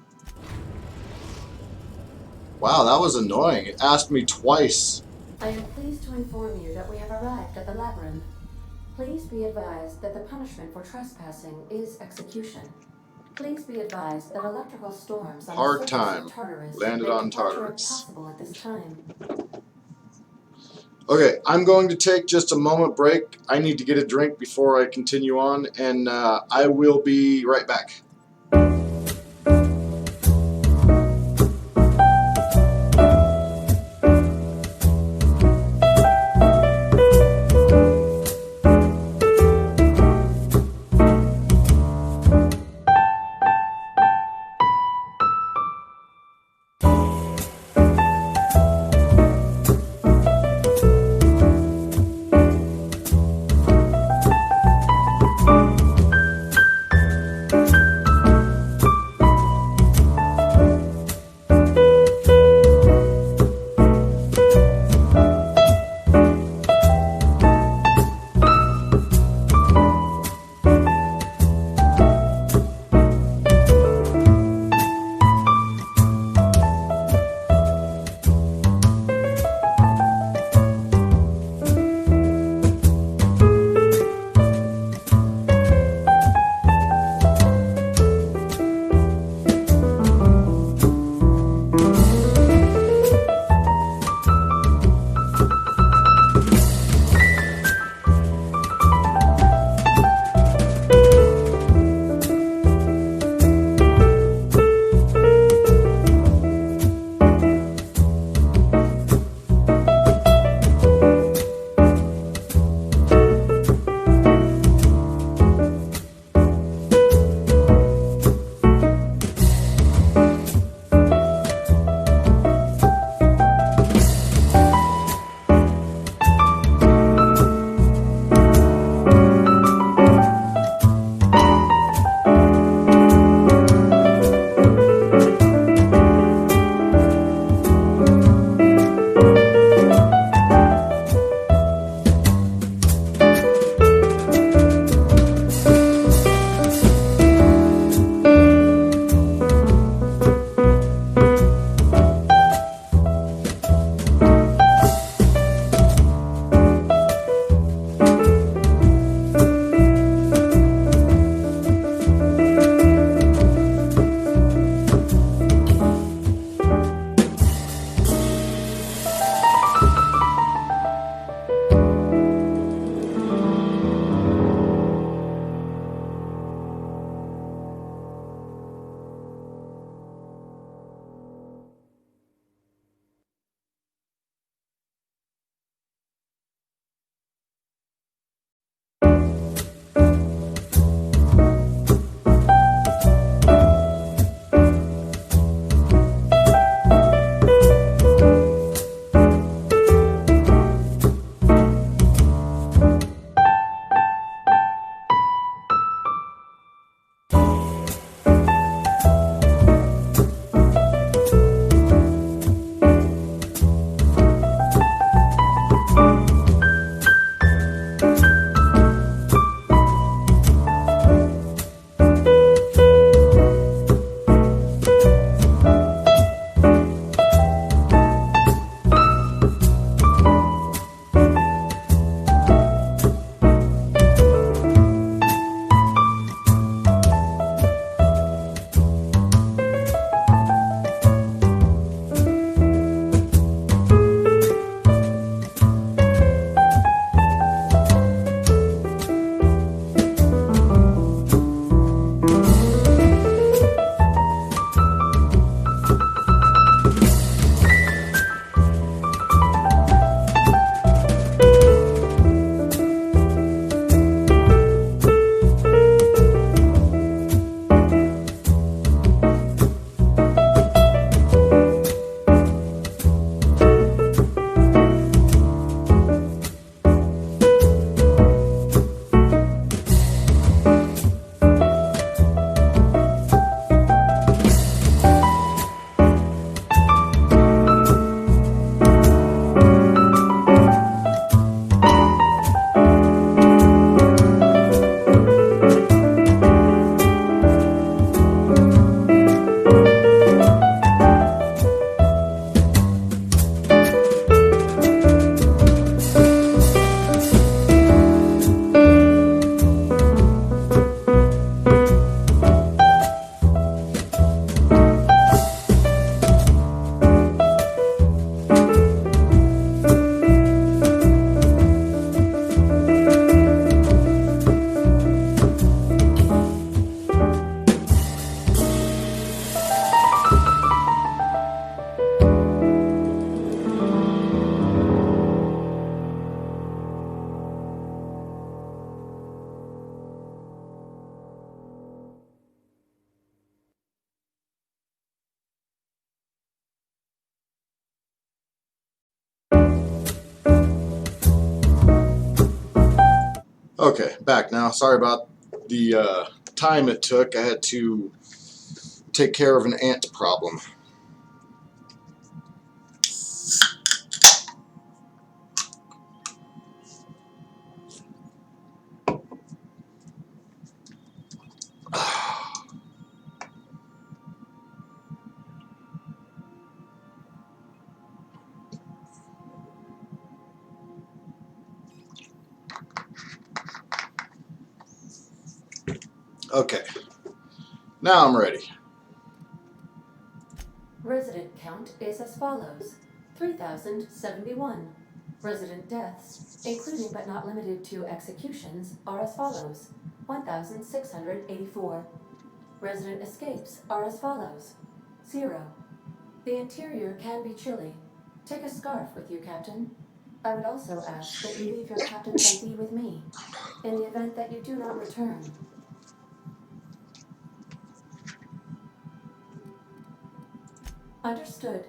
Wow, that was annoying. It asked me twice. I am pleased to inform you that we have arrived at the labyrinth. Please be advised that the punishment for trespassing is execution. Please be advised that electrical storms on Hard the surface time. of Tartarus Landed make on departure Tartarus. impossible at this time. Okay, I'm going to take just a moment break. I need to get a drink before I continue on, and I will be right back. Okay, back now. Sorry about the time it took. I had to take care of an ant problem. Okay, now I'm ready. Resident count is as follows: 3,071. Resident deaths, including but not limited to executions, are as follows: 1,684. Resident escapes are as follows: 0. The interior can be chilly. Take a scarf with you, Captain. I would also ask that you leave your captain's ID with me, in the event that you do not return. Understood.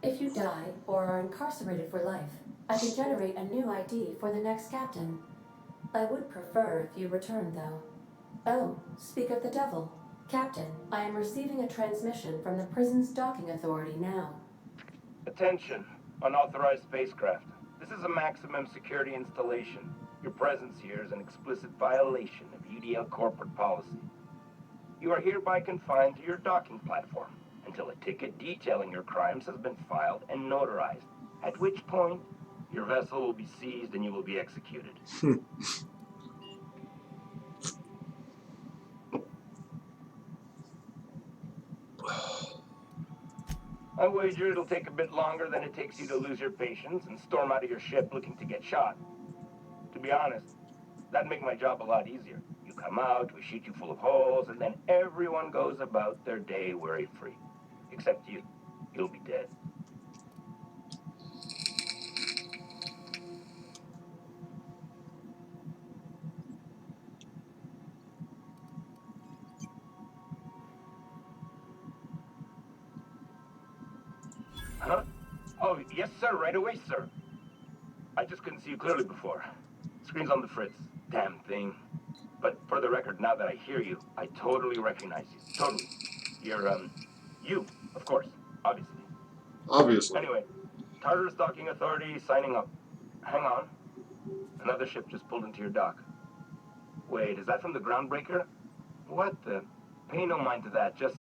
If you die or are incarcerated for life, I can generate a new ID for the next captain. I would prefer if you return, though. Oh, speak of the devil. Captain, I am receiving a transmission from the prison's docking authority now. Attention, unauthorized spacecraft. This is a maximum security installation. Your presence here is an explicit violation of UDL corporate policy. You are hereby confined to your docking platform until a ticket detailing your crimes has been filed and notarized, at which point your vessel will be seized and you will be executed. I wager it'll take a bit longer than it takes you to lose your patience and storm out of your ship looking to get shot. To be honest, that'd make my job a lot easier. You come out, we shoot you full of holes, and then everyone goes about their day worry-free. Except you. You'll be dead. Huh? Oh, yes, sir. Right away, sir. I just couldn't see you clearly before. Screen's on the fritz. Damn thing. But for the record, now that I hear you, I totally recognize you. Totally. You're, you, of course. Obviously. Obviously. Anyway, Tartarus Docking Authority signing up. Hang on. Another ship just pulled into your dock. Wait, is that from the Groundbreaker? What the? Pay no mind to that. Just